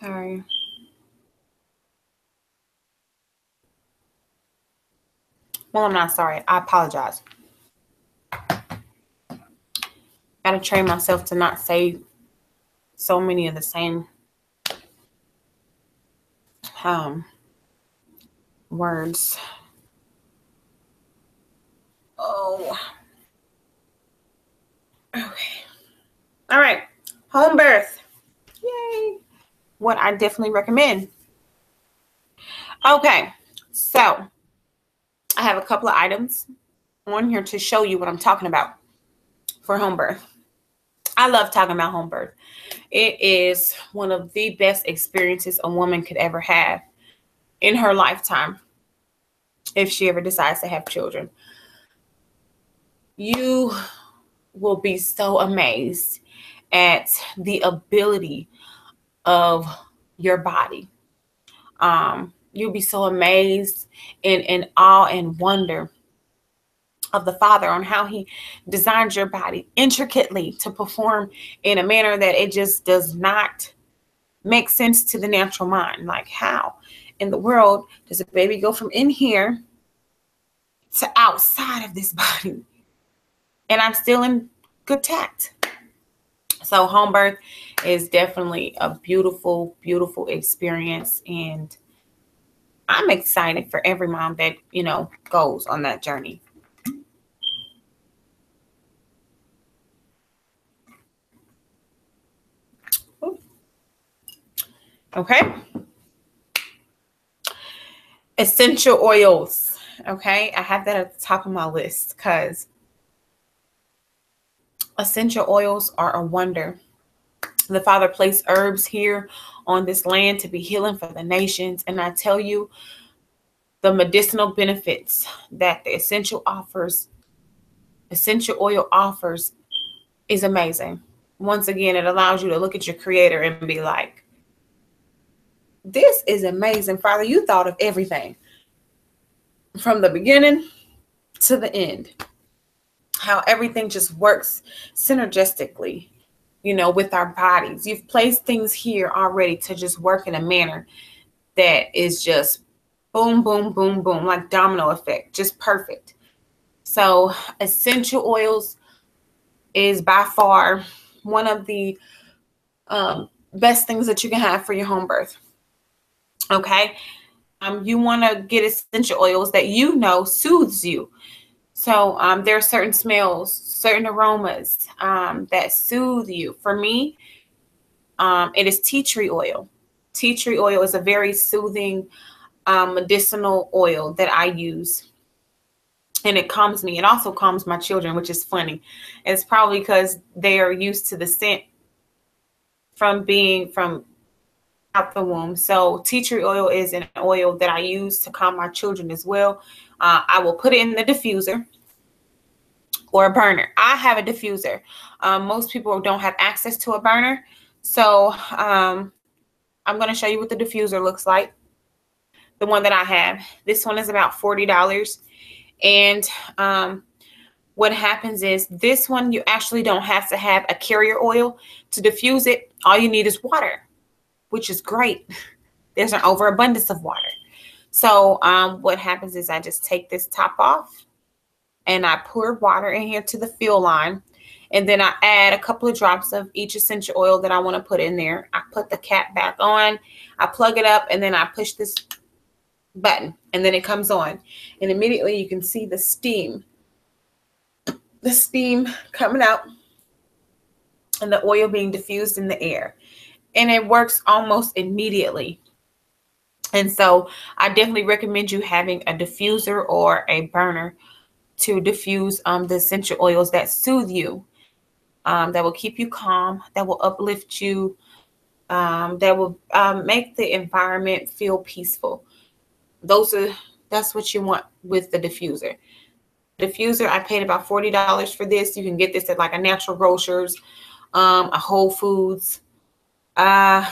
Sorry. Well, I'm not sorry. I apologize. Got to train myself to not say so many of the same words. Oh. Okay. All right. Home birth. Yay. What I definitely recommend. Okay. So I have a couple of items on here to show you what I'm talking about for home birth. I love talking about home birth. It is one of the best experiences a woman could ever have in her lifetime, if she ever decides to have children. You will be so amazed at the ability of your body. You'll be so amazed in awe and wonder of the Father on how he designed your body intricately to perform in a manner that it just does not make sense to the natural mind. Like, how in the world does a baby go from in here to outside of this body? And I'm still in good tact. So home birth is definitely a beautiful, beautiful experience. And I'm excited for every mom that, you know, goes on that journey. Okay. Essential oils. Okay. I have that at the top of my list because essential oils are a wonder. The Father placed herbs here on this land to be healing for the nations. And I tell you, the medicinal benefits that the essential oil offers is amazing. Once again, it allows you to look at your creator and be like, this is amazing, Father. You thought of everything from the beginning to the end. How everything just works synergistically, you know, with our bodies. You've placed things here already to just work in a manner that is just boom, boom, boom, boom, like domino effect, just perfect. So essential oils is by far one of the best things that you can have for your home birth. Okay. You want to get essential oils that you know soothes you. So there are certain smells, certain aromas that soothe you. For me, it is tea tree oil. Tea tree oil is a very soothing medicinal oil that I use. And it calms me. It also calms my children, which is funny. It's probably because they are used to the scent from being from out the womb. So tea tree oil is an oil that I use to calm my children as well. I will put it in the diffuser or a burner. I have a diffuser. Most people don't have access to a burner. So I'm going to show you what the diffuser looks like. The one that I have. This one is about $40. And what happens is this one, you actually don't have to have a carrier oil to diffuse it. All you need is water, which is great. There's an overabundance of water. So what happens is I just take this top off and I pour water in here to the fill line. And then I add a couple of drops of each essential oil that I want to put in there. I put the cap back on, I plug it up, and then I push this button and then it comes on. And immediately you can see the steam coming out and the oil being diffused in the air. And it works almost immediately. And so I definitely recommend you having a diffuser or a burner to diffuse the essential oils that soothe you, that will keep you calm, that will uplift you, that will make the environment feel peaceful. That's what you want with the diffuser. Diffuser, I paid about $40 for this. You can get this at like a Natural Grocers, a Whole Foods. I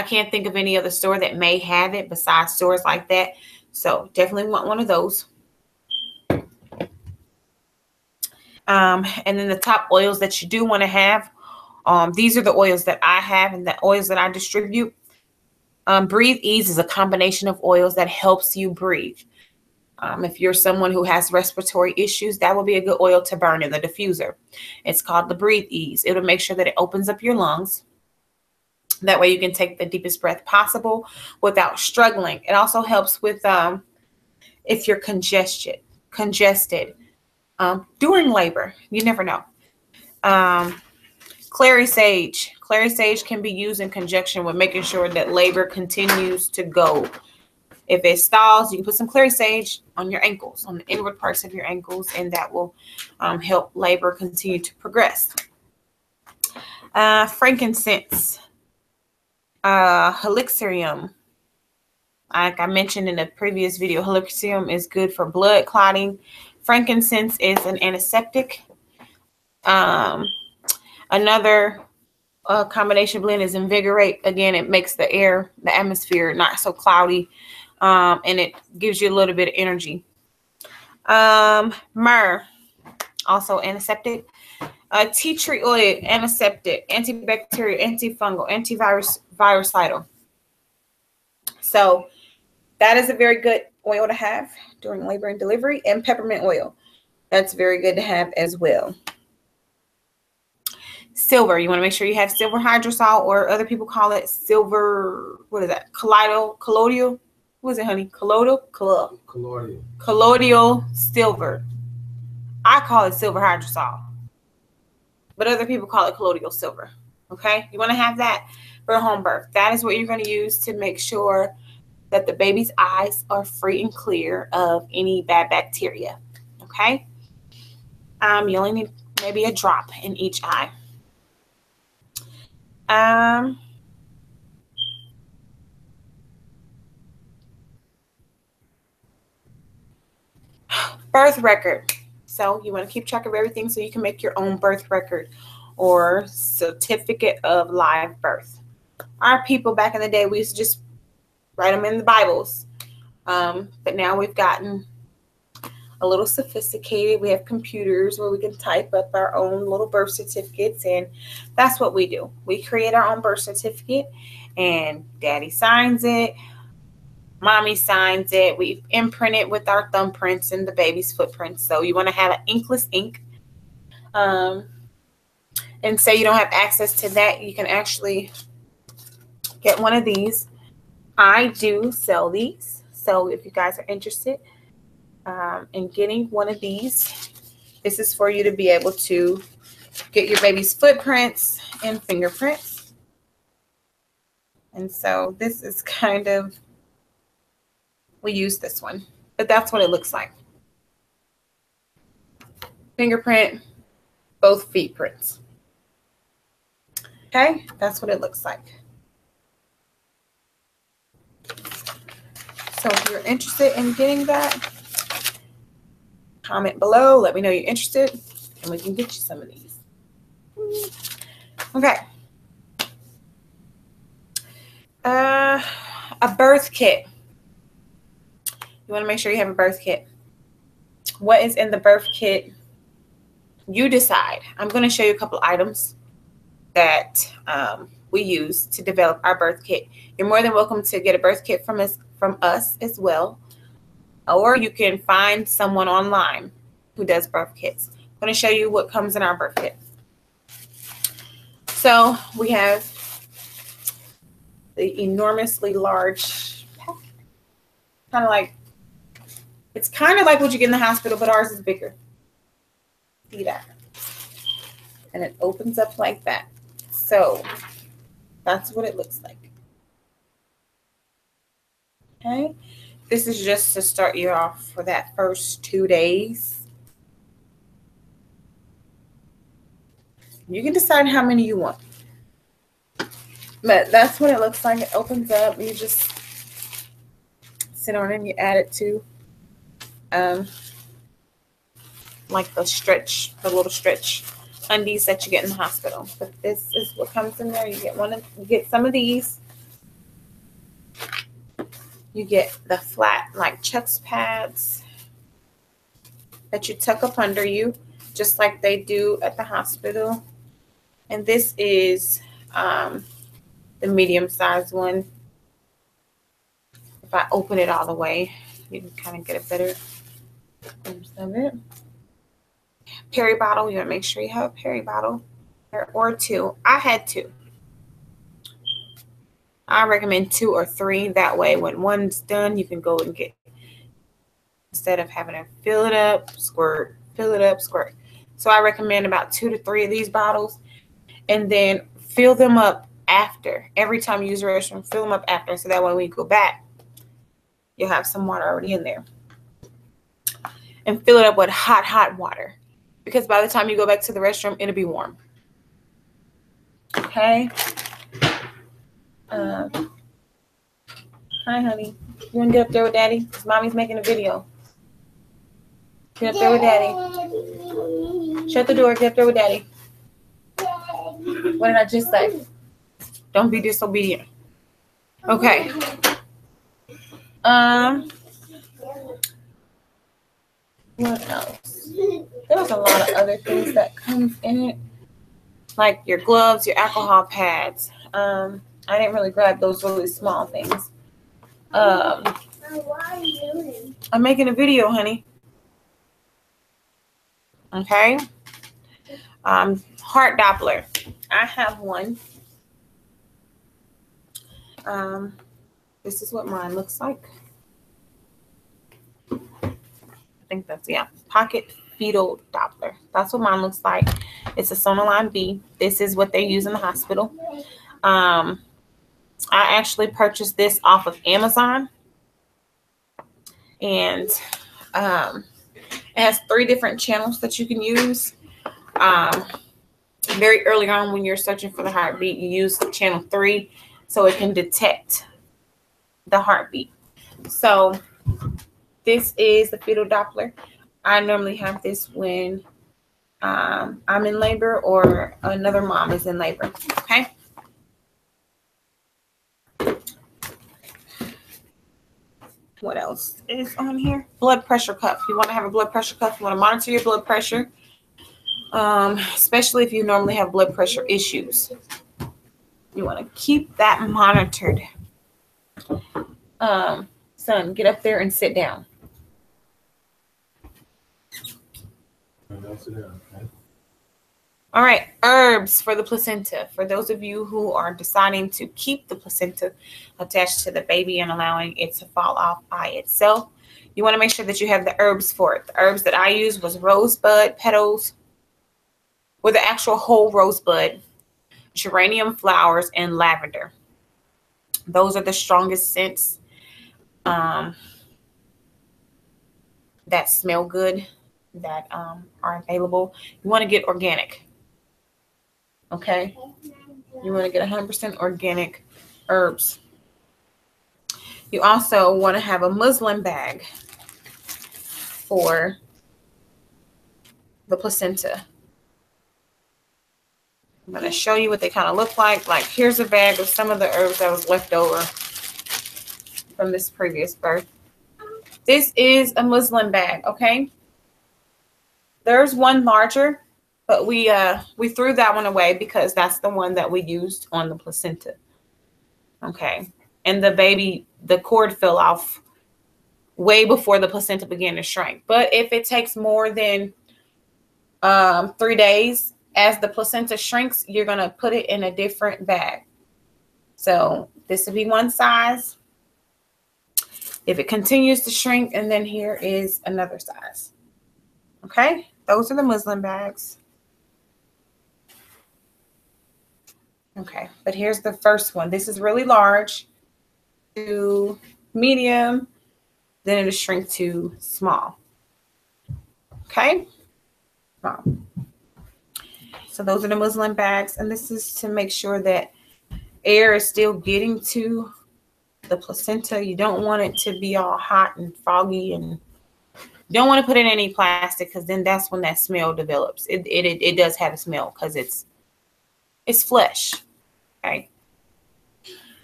can't think of any other store that may have it besides stores like that. So definitely want one of those. And then the top oils that you do want to have, these are the oils that I have and the oils that I distribute. Breathe Ease is a combination of oils that helps you breathe. If you're someone who has respiratory issues, that will be a good oil to burn in the diffuser. It's called the Breathe Ease. It'll make sure that it opens up your lungs. That way you can take the deepest breath possible without struggling. It also helps with if you're congested during labor. You never know. Clary sage. Clary sage can be used in conjunction with making sure that labor continues to go. If it stalls, you can put some clary sage on your ankles, on the inward parts of your ankles, and that will help labor continue to progress. Frankincense, Helichrysum. Like I mentioned in a previous video, Helichrysum is good for blood clotting. Frankincense is an antiseptic. Another combination blend is Invigorate. Again, it makes the atmosphere not so cloudy, and it gives you a little bit of energy. Myrrh, also antiseptic. Tea tree oil, antiseptic, antibacterial, antifungal, antivirucidal. So that is a very good oil to have during labor and delivery. And peppermint oil, that's very good to have as well. Silver, you want to make sure you have silver hydrosol, or other people call it silver, what is that? Colloidal? What is it, honey? Colloidal silver. I call it silver hydrosol, but other people call it colloidal silver. Okay, you want to have that for home birth. That is what you're going to use to make sure that the baby's eyes are free and clear of any bad bacteria. Okay, you only need maybe a drop in each eye. Birth record. So you want to keep track of everything so you can make your own birth record or certificate of live birth. Our people back in the day, we used to just write them in the Bibles. But now we've gotten a little sophisticated. We have computers where we can type up our own little birth certificates, and that's what we do. We create our own birth certificate, and Daddy signs it, Mommy signs it. We imprint it with our thumbprints and the baby's footprints. So you want to have an inkless ink. And say you don't have access to that, you can actually get one of these. I do sell these. So if you guys are interested in getting one of these, this is for you to be able to get your baby's footprints and fingerprints. And so this is kind of, we use this one, but that's what it looks like. Fingerprint, both feet prints. Okay, that's what it looks like. So if you're interested in getting that, comment below, let me know you're interested, and we can get you some of these. Okay. A birth kit. You want to make sure you have a birth kit. What is in the birth kit? You decide. I'm going to show you a couple items that we use to develop our birth kit. You're more than welcome to get a birth kit from us as well, or you can find someone online who does birth kits. I'm going to show you what comes in our birth kit. So we have the enormously large pack. It's kind of like what you get in the hospital, but ours is bigger. See that? And it opens up like that. So that's what it looks like. Okay. This is just to start you off for that first 2 days. You can decide how many you want. But that's what it looks like. It opens up. You just sit on it and you add it to like the little stretch undies that you get in the hospital. But this is what comes in there. You get some of these. You get the flat like Chuck's pads that you tuck up under you, just like they do at the hospital. And this is the medium-sized one. If I open it all the way, you can kind of get a better glimpse of it. Peri bottle. You want to make sure you have a Peri bottle or 2. I had 2. I recommend 2 or 3. That way, when one's done, you can go and get, instead of having to fill it up, squirt, fill it up, squirt. So I recommend about 2 to 3 of these bottles, and then fill them up after. Every time you use the restroom, fill them up after, so that way when you go back, you'll have some water already in there. And fill it up with hot water, because by the time you go back to the restroom, it'll be warm. Okay. Hi, honey. You want to get up there with Daddy? Because Mommy's making a video. Get up there with Daddy. Shut the door. Get up there with Daddy. What did I just say? Don't be disobedient. Okay. What else? There's a lot of other things that comes in it, like your gloves, your alcohol pads. I didn't really grab those really small things. What are you doing? I'm making a video, honey. Okay. Heart Doppler. I have one. This is what mine looks like. I think that's, yeah, pocket fetal Doppler. That's what mine looks like. It's a Sonoline B. This is what they use in the hospital. I actually purchased this off of Amazon, and it has 3 different channels that you can use. Very early on when you're searching for the heartbeat, you use channel 3 so it can detect the heartbeat. So this is the fetal Doppler. I normally have this when I'm in labor or another mom is in labor. Okay. What else is on here? Blood pressure cuff. You want to have a blood pressure cuff. You want to monitor your blood pressure, especially if you normally have blood pressure issues. You want to keep that monitored. Son, get up there and sit down. All right, herbs for the placenta. For those of you who are deciding to keep the placenta attached to the baby and allowing it to fall off by itself, you want to make sure that you have the herbs for it. The herbs that I used was rosebud petals with the actual whole rosebud, geranium flowers, and lavender. Those are the strongest scents that smell good, that are available. You want to get organic. Okay, you want to get 100% organic herbs. You also want to have a muslin bag for the placenta. I'm going to show you what they kind of look like. Like, here's a bag of some of the herbs that was left over from this previous birth. This is a muslin bag, okay? There's one larger, but we threw that one away because that's the one that we used on the placenta. Okay. And the baby, the cord fell off way before the placenta began to shrink. But if it takes more than 3 days, as the placenta shrinks, you're going to put it in a different bag. So this would be one size. If it continues to shrink, and then here is another size. Okay, those are the muslin bags. Okay, but here's the first one. This is really large to medium, then it'll shrink to small. Okay, small. So those are the muslin bags, and this is to make sure that air is still getting to the placenta. You don't want it to be all hot and foggy, and you don't want to put in any plastic because then that's when that smell develops. It does have a smell because it's flesh. Okay,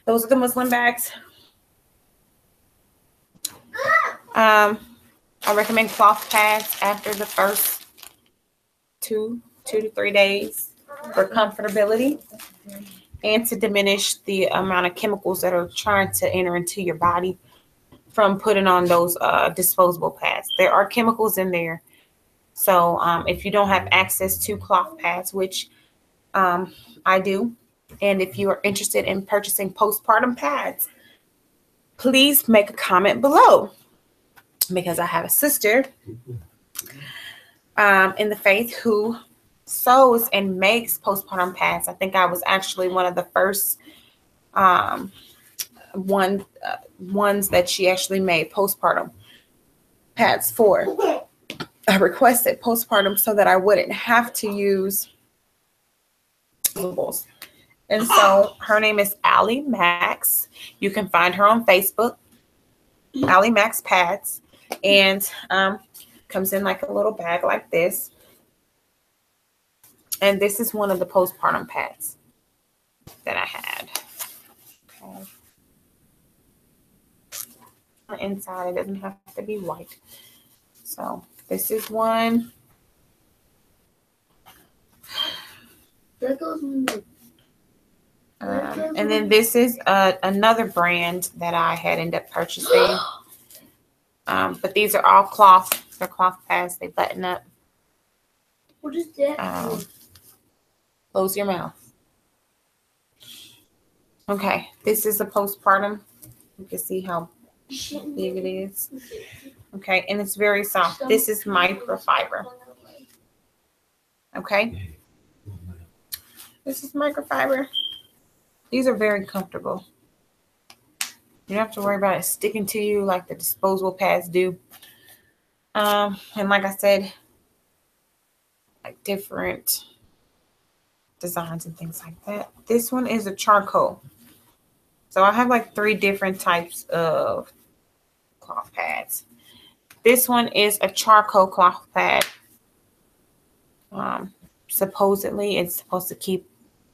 those are the muslin bags. I recommend cloth pads after the first 2 to 3 days for comfortability and to diminish the amount of chemicals that are trying to enter into your body from putting on those disposable pads. There are chemicals in there. So if you don't have access to cloth pads, which I do, and if you are interested in purchasing postpartum pads, please make a comment below, because I have a sister in the faith who sews and makes postpartum pads. I think I was actually one of the first ones that she actually made postpartum pads for. I requested postpartum so that I wouldn't have to use disposables. And so her name is Allie Max. You can find her on Facebook, Allie Max Pads, and comes in like a little bag like this. And this is one of the postpartum pads that I had. Okay. On the inside, it doesn't have to be white. So this is one. And then this is another brand that I had ended up purchasing. But these are all cloth. They're cloth pads. They button up. What is that? Close your mouth. Okay, this is a postpartum. You can see how big it is. Okay, and it's very soft. This is microfiber. Okay, this is microfiber. These are very comfortable. You don't have to worry about it sticking to you like the disposable pads do. And like I said, like different designs and things like that. This one is a charcoal. So I have like 3 different types of cloth pads. This one is a charcoal cloth pad. Supposedly, it's supposed to keep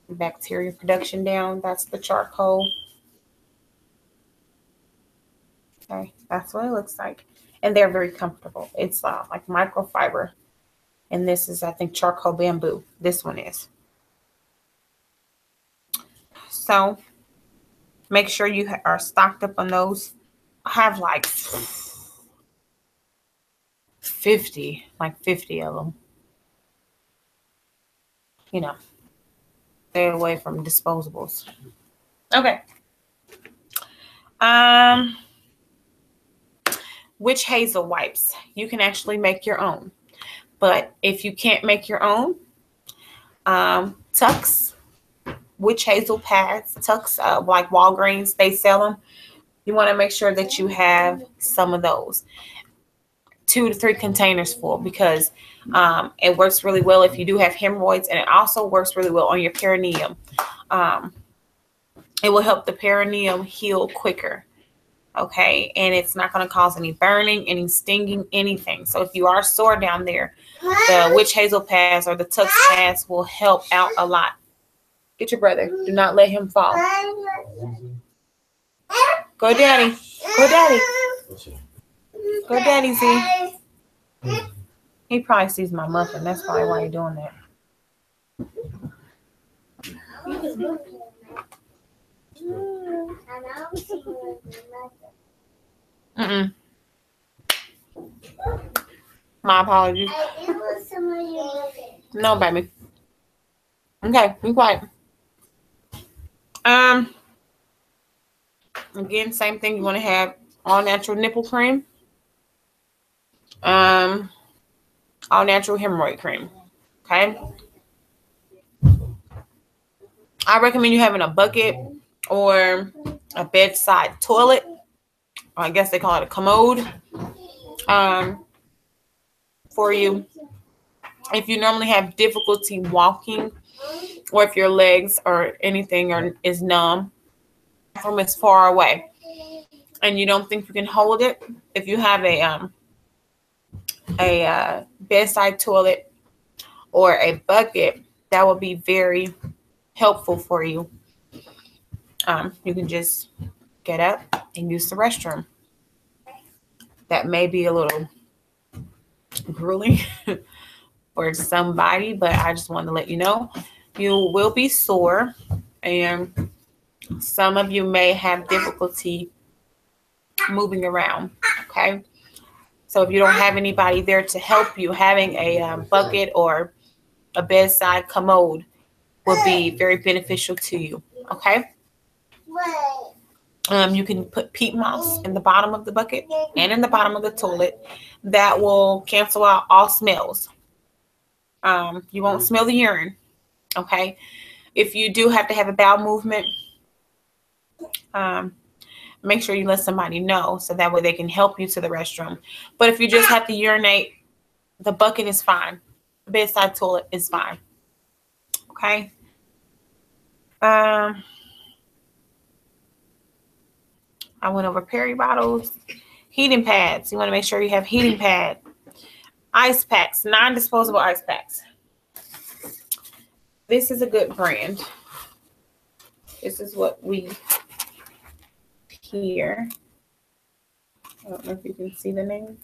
bacteria production down. That's the charcoal. Okay, that's what it looks like. And they're very comfortable. It's like microfiber. And this is, I think, charcoal bamboo. This one is. So make sure you are stocked up on those. I have like 50 of them. You know, stay away from disposables. Okay. Witch hazel wipes. You can actually make your own. But if you can't make your own, Tucks, witch hazel pads, Tucks, like Walgreens, they sell them. You want to make sure that you have some of those. 2 to 3 containers full, because it works really well if you do have hemorrhoids, and it also works really well on your perineum. It will help the perineum heal quicker. Okay, and it's not going to cause any burning, any stinging, anything. So if you are sore down there, the witch hazel pads or the Tucks pads will help out a lot. Get your brother. Do not let him fall. Go, Daddy. Go, Daddy. Go, Daddy, Z. He probably sees my muffin. That's probably why he's doing that. My apologies. No, baby. Okay, be quiet. Again, same thing. You want to have all natural nipple cream. All natural hemorrhoid cream. Okay. I recommend you having a bucket or a bedside toilet. I guess they call it a commode. For you, if you normally have difficulty walking, or if your legs or anything is numb, from is far away, and you don't think you can hold it, if you have a bedside toilet or a bucket, that will be very helpful for you. You can just get up and use the restroom. That may be a little grueling for somebody, but I just wanted to let you know you will be sore, and some of you may have difficulty moving around. Okay, so if you don't have anybody there to help you, having a bucket or a bedside commode will be very beneficial to you. Okay. You can put peat moss in the bottom of the bucket and in the bottom of the toilet. That will cancel out all smells. You won't smell the urine. Okay. If you do have to have a bowel movement, make sure you let somebody know so that way they can help you to the restroom. But if you just have to urinate, the bucket is fine. The bedside toilet is fine. Okay. I went over peri bottles, heating pads. You want to make sure you have heating pad, ice packs, non-disposable ice packs. This is a good brand. This is what we hear. I don't know if you can see the name.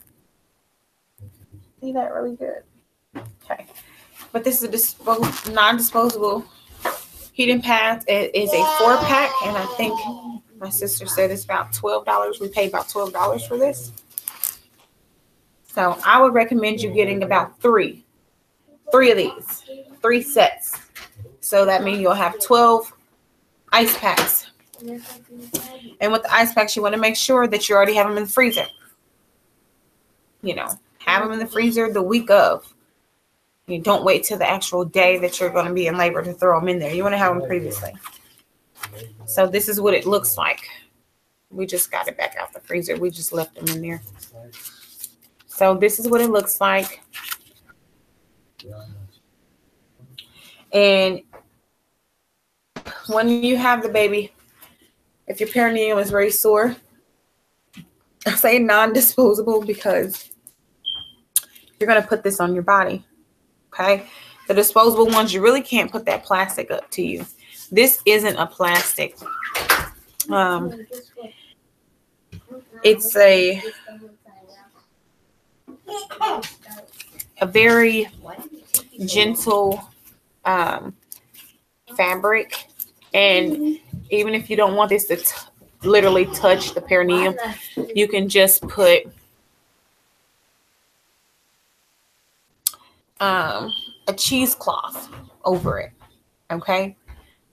See that really good? Okay. But this is a non-disposable heating pads. It is a 4-pack, and I think my sister said it's about $12. We paid about $12 for this. So I would recommend you getting about three of these, 3 sets. So that means you'll have 12 ice packs. And with the ice packs, you want to make sure that you already have them in the freezer. You know, have them in the freezer the week of. You don't wait till the actual day that you're going to be in labor to throw them in there. You want to have them previously. So this is what it looks like. We just got it back out the freezer. We just left them in there. So this is what it looks like. And when you have the baby, if your perineum is very sore, I say non-disposable because you're going to put this on your body. Okay. The disposable ones, you really can't put that plastic up to you. This isn't a plastic. It's a very gentle fabric, and even if you don't want this to literally touch the perineum, you can just put a cheesecloth over it. Okay,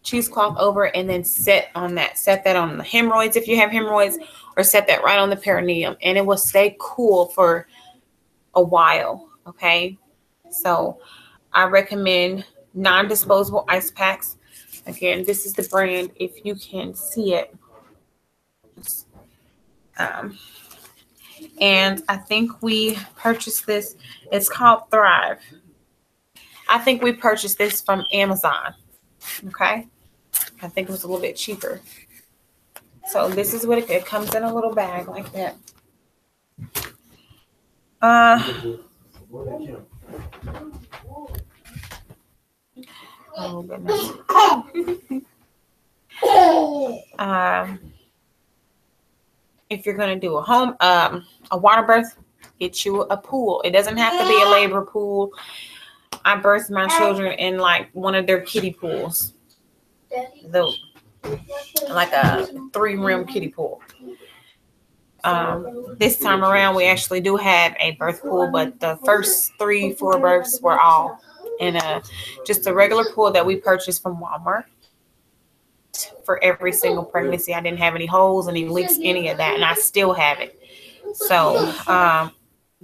cheesecloth over it, and then set that on the hemorrhoids if you have hemorrhoids, or set that right on the perineum, and it will stay cool for a while. Okay, so I recommend non-disposable ice packs. Again, this is the brand, if you can see it. And I think we purchased this. It's called Thrive. I think we purchased this from Amazon. Okay, I think it was a little bit cheaper. So this is what it comes in, a little bag like that. Oh goodness. If you're gonna do a water birth, get you a pool. It doesn't have to be a labor pool. I birthed my children in like one of their kiddie pools, like a 3-rim kiddie pool. This time around, we actually do have a birth pool, but the first 3-4 births were all in just a regular pool that we purchased from Walmart for every single pregnancy. I didn't have any holes, any leaks, any of that, and I still have it. So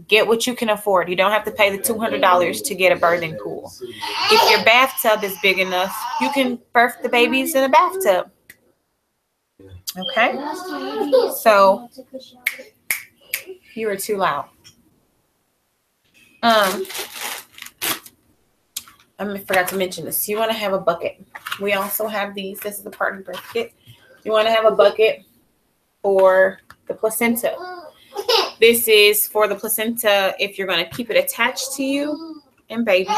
get what you can afford. You don't have to pay the $200 to get a birthing pool. If your bathtub is big enough, you can birth the babies in a bathtub. Okay, so you are too loud. I forgot to mention this. You want to have a bucket. We also have these. This is the party birth kit. You want to have a bucket for the placenta. This is for the placenta if you're going to keep it attached to you and baby.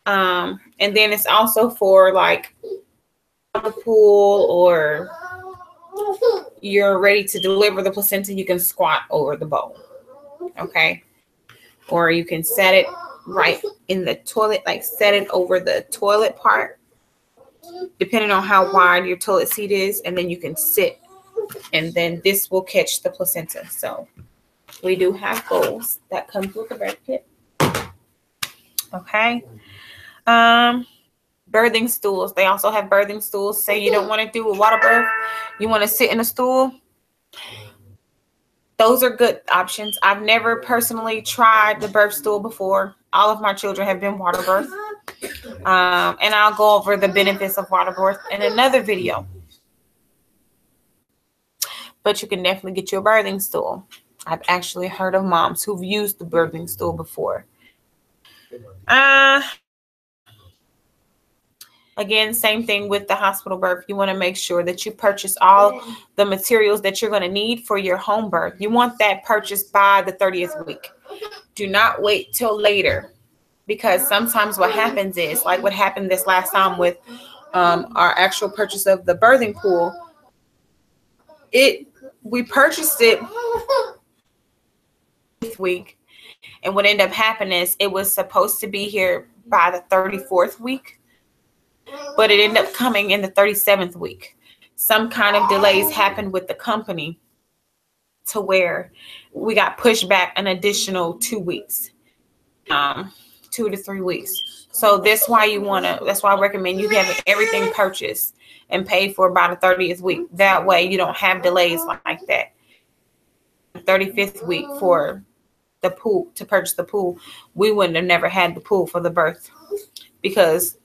And then it's also for like the pool, or you're ready to deliver the placenta, you can squat over the bowl. Okay, or you can set it right in the toilet, like set it over the toilet part, depending on how wide your toilet seat is, and then you can sit, and then this will catch the placenta. So we do have bowls that comes with the birth kit. Okay. Birthing stools. They also have birthing stools. Say you don't want to do a water birth, you want to sit in a stool. Those are good options. I've never personally tried the birth stool before. All of my children have been water birth. And I'll go over the benefits of water birth in another video. But you can definitely get you a birthing stool. I've actually heard of moms who've used the birthing stool before. Again, same thing with the hospital birth. You want to make sure that you purchase all the materials that you're going to need for your home birth. You want that purchased by the 30th week. Do not wait till later, because sometimes what happens is, like what happened this last time with our actual purchase of the birthing pool. We purchased it this week, and what ended up happening is it was supposed to be here by the 34th week. But it ended up coming in the 37th week. Some kind of delays happened with the company to where we got pushed back an additional 2 weeks, 2 to 3 weeks. So that's why I recommend you have everything purchased and paid for by the 30th week. That way you don't have delays like that. The 35th week for the pool, to purchase the pool, we wouldn't have never had the pool for the birth, because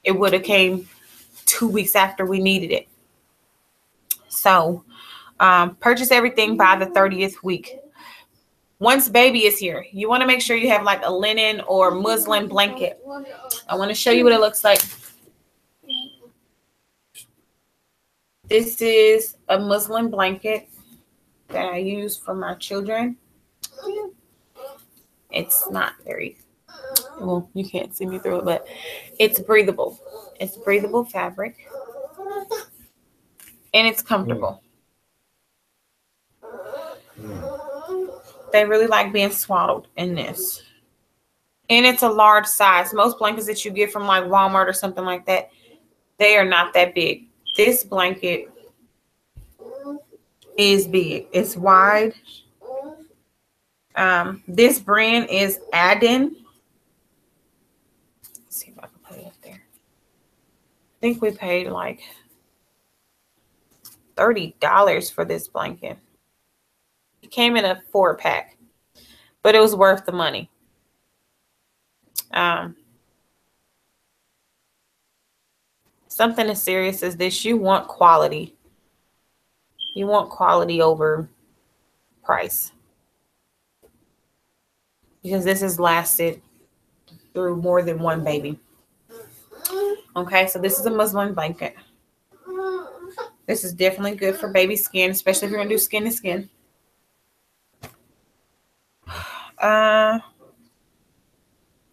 it would have came 2 weeks after we needed it. So purchase everything by the 30th week. Once baby is here, you want to make sure you have like a linen or muslin blanket. I want to show you what it looks like. This is a muslin blanket that I use for my children. It's not very, well, you can't see me through it, but it's breathable. It's breathable fabric. And it's comfortable. They really like being swaddled in this. And it's a large size. Most blankets that you get from like Walmart or something like that, they are not that big. This blanket is big. It's wide. This brand is Adden. Let's see if I can put it up there. I think we paid like $30 for this blanket. It came in a 4-pack, but it was worth the money. Something as serious as this, you want quality. You want quality over price. Because this has lasted through more than one baby. Okay, so this is a muslin blanket. This is definitely good for baby skin, especially if you're going to do skin to skin.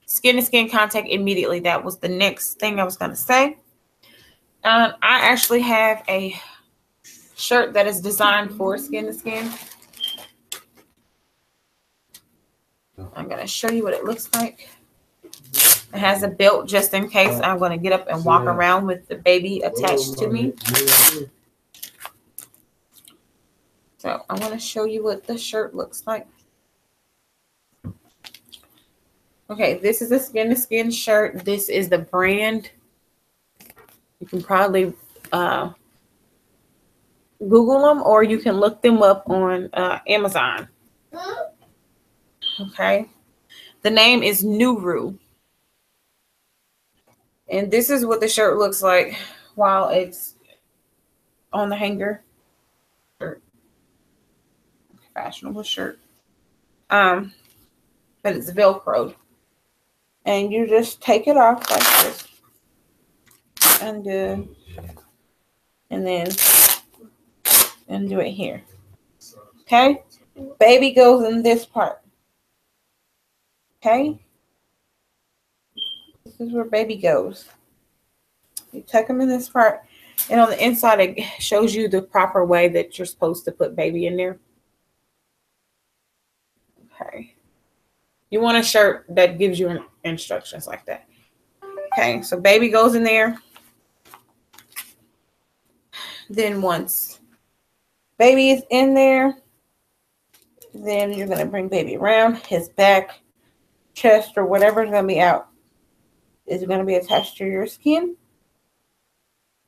Skin to skin contact immediately. That was the next thing I was going to say. I actually have a shirt that is designed for skin to skin. I'm going to show you what it looks like. It has a belt just in case I'm going to get up and walk around with the baby attached to me. So I want to show you what the shirt looks like. Okay, this is a skin to skin shirt. This is the brand. You can probably Google them, or you can look them up on Amazon. Okay. The name is Nuru. And this is what the shirt looks like while it's on the hanger. Fashionable shirt. But it's Velcroed. And you just take it off like this. Undo. And then undo it here. Okay? Baby goes in this part. Okay? This is where baby goes. You tuck them in this part. And on the inside, it shows you the proper way that you're supposed to put baby in there. Okay. You want a shirt that gives you instructions like that. Okay, so baby goes in there. Then once baby is in there, then you're going to bring baby around. His back, chest, or whatever is going to be out is going to be attached to your skin.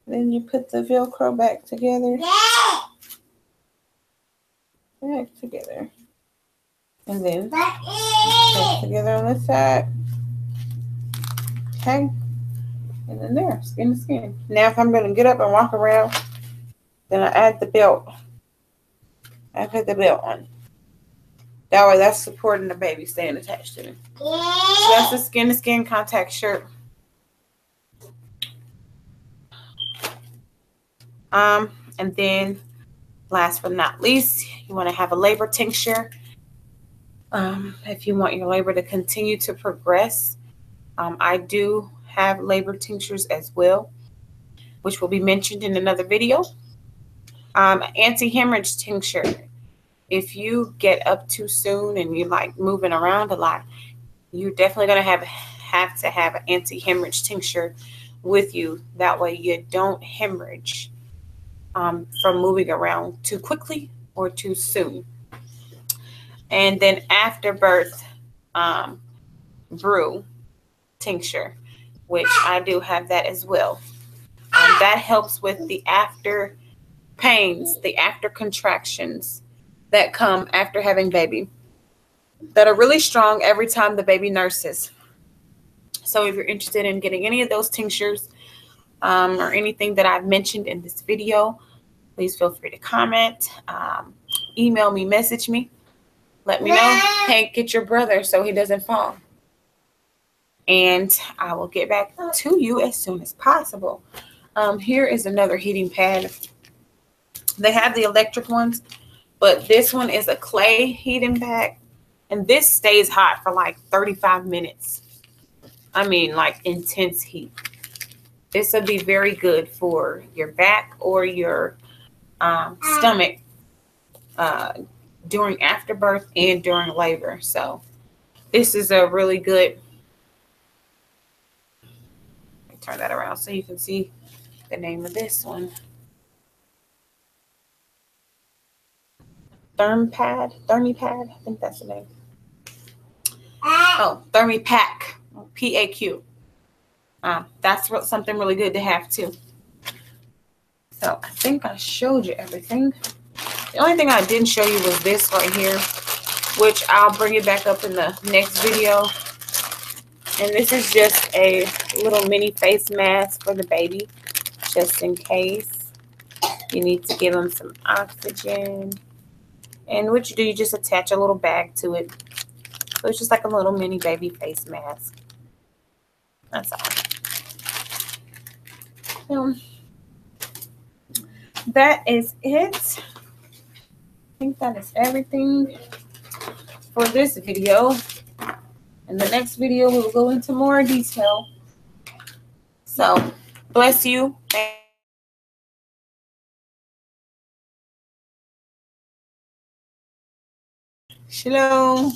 Then you put the Velcro back together. Back together. And then back together on this side. Okay. And then there, skin to skin. Now if I'm going to get up and walk around, then I add the belt. I put the belt on. That way that's supporting the baby staying attached to me. So that's the skin to skin contact shirt. And then last but not least, you want to have a labor tincture. If you want your labor to continue to progress, I do have labor tinctures as well, which will be mentioned in another video. Anti-hemorrhage tincture. If you get up too soon and you're like moving around a lot, you're definitely going to have to have an anti-hemorrhage tincture with you. That way you don't hemorrhage from moving around too quickly or too soon. And then after birth brew tincture, which I do have that as well. That helps with the after pains, the after contractions that come after having baby, that are really strong every time the baby nurses. So if you're interested in getting any of those tinctures or anything that I've mentioned in this video, please feel free to comment, email me, message me. Let me know. Hey, get your brother so he doesn't fall. And I will get back to you as soon as possible. Here is another heating pad. They have the electric ones, but this one is a clay heating pad. And this stays hot for like 35 minutes. I mean, like intense heat. This would be very good for your back or your stomach during afterbirth and during labor. So this is a really good, turn that around so you can see the name of this one. ThermPad, I think that's the name. Oh, ThermiPak, P-A-Q. That's something really good to have too. So I think I showed you everything. The only thing I didn't show you was this right here, which I'll bring it back up in the next video. And this is just a little mini face mask for the baby, just in case you need to give them some oxygen. And what you do, you just attach a little bag to it. So it's just like a little mini baby face mask. That's all. That is it. I think that is everything for this video. In the next video, we will go into more detail. So, bless you. Shalom.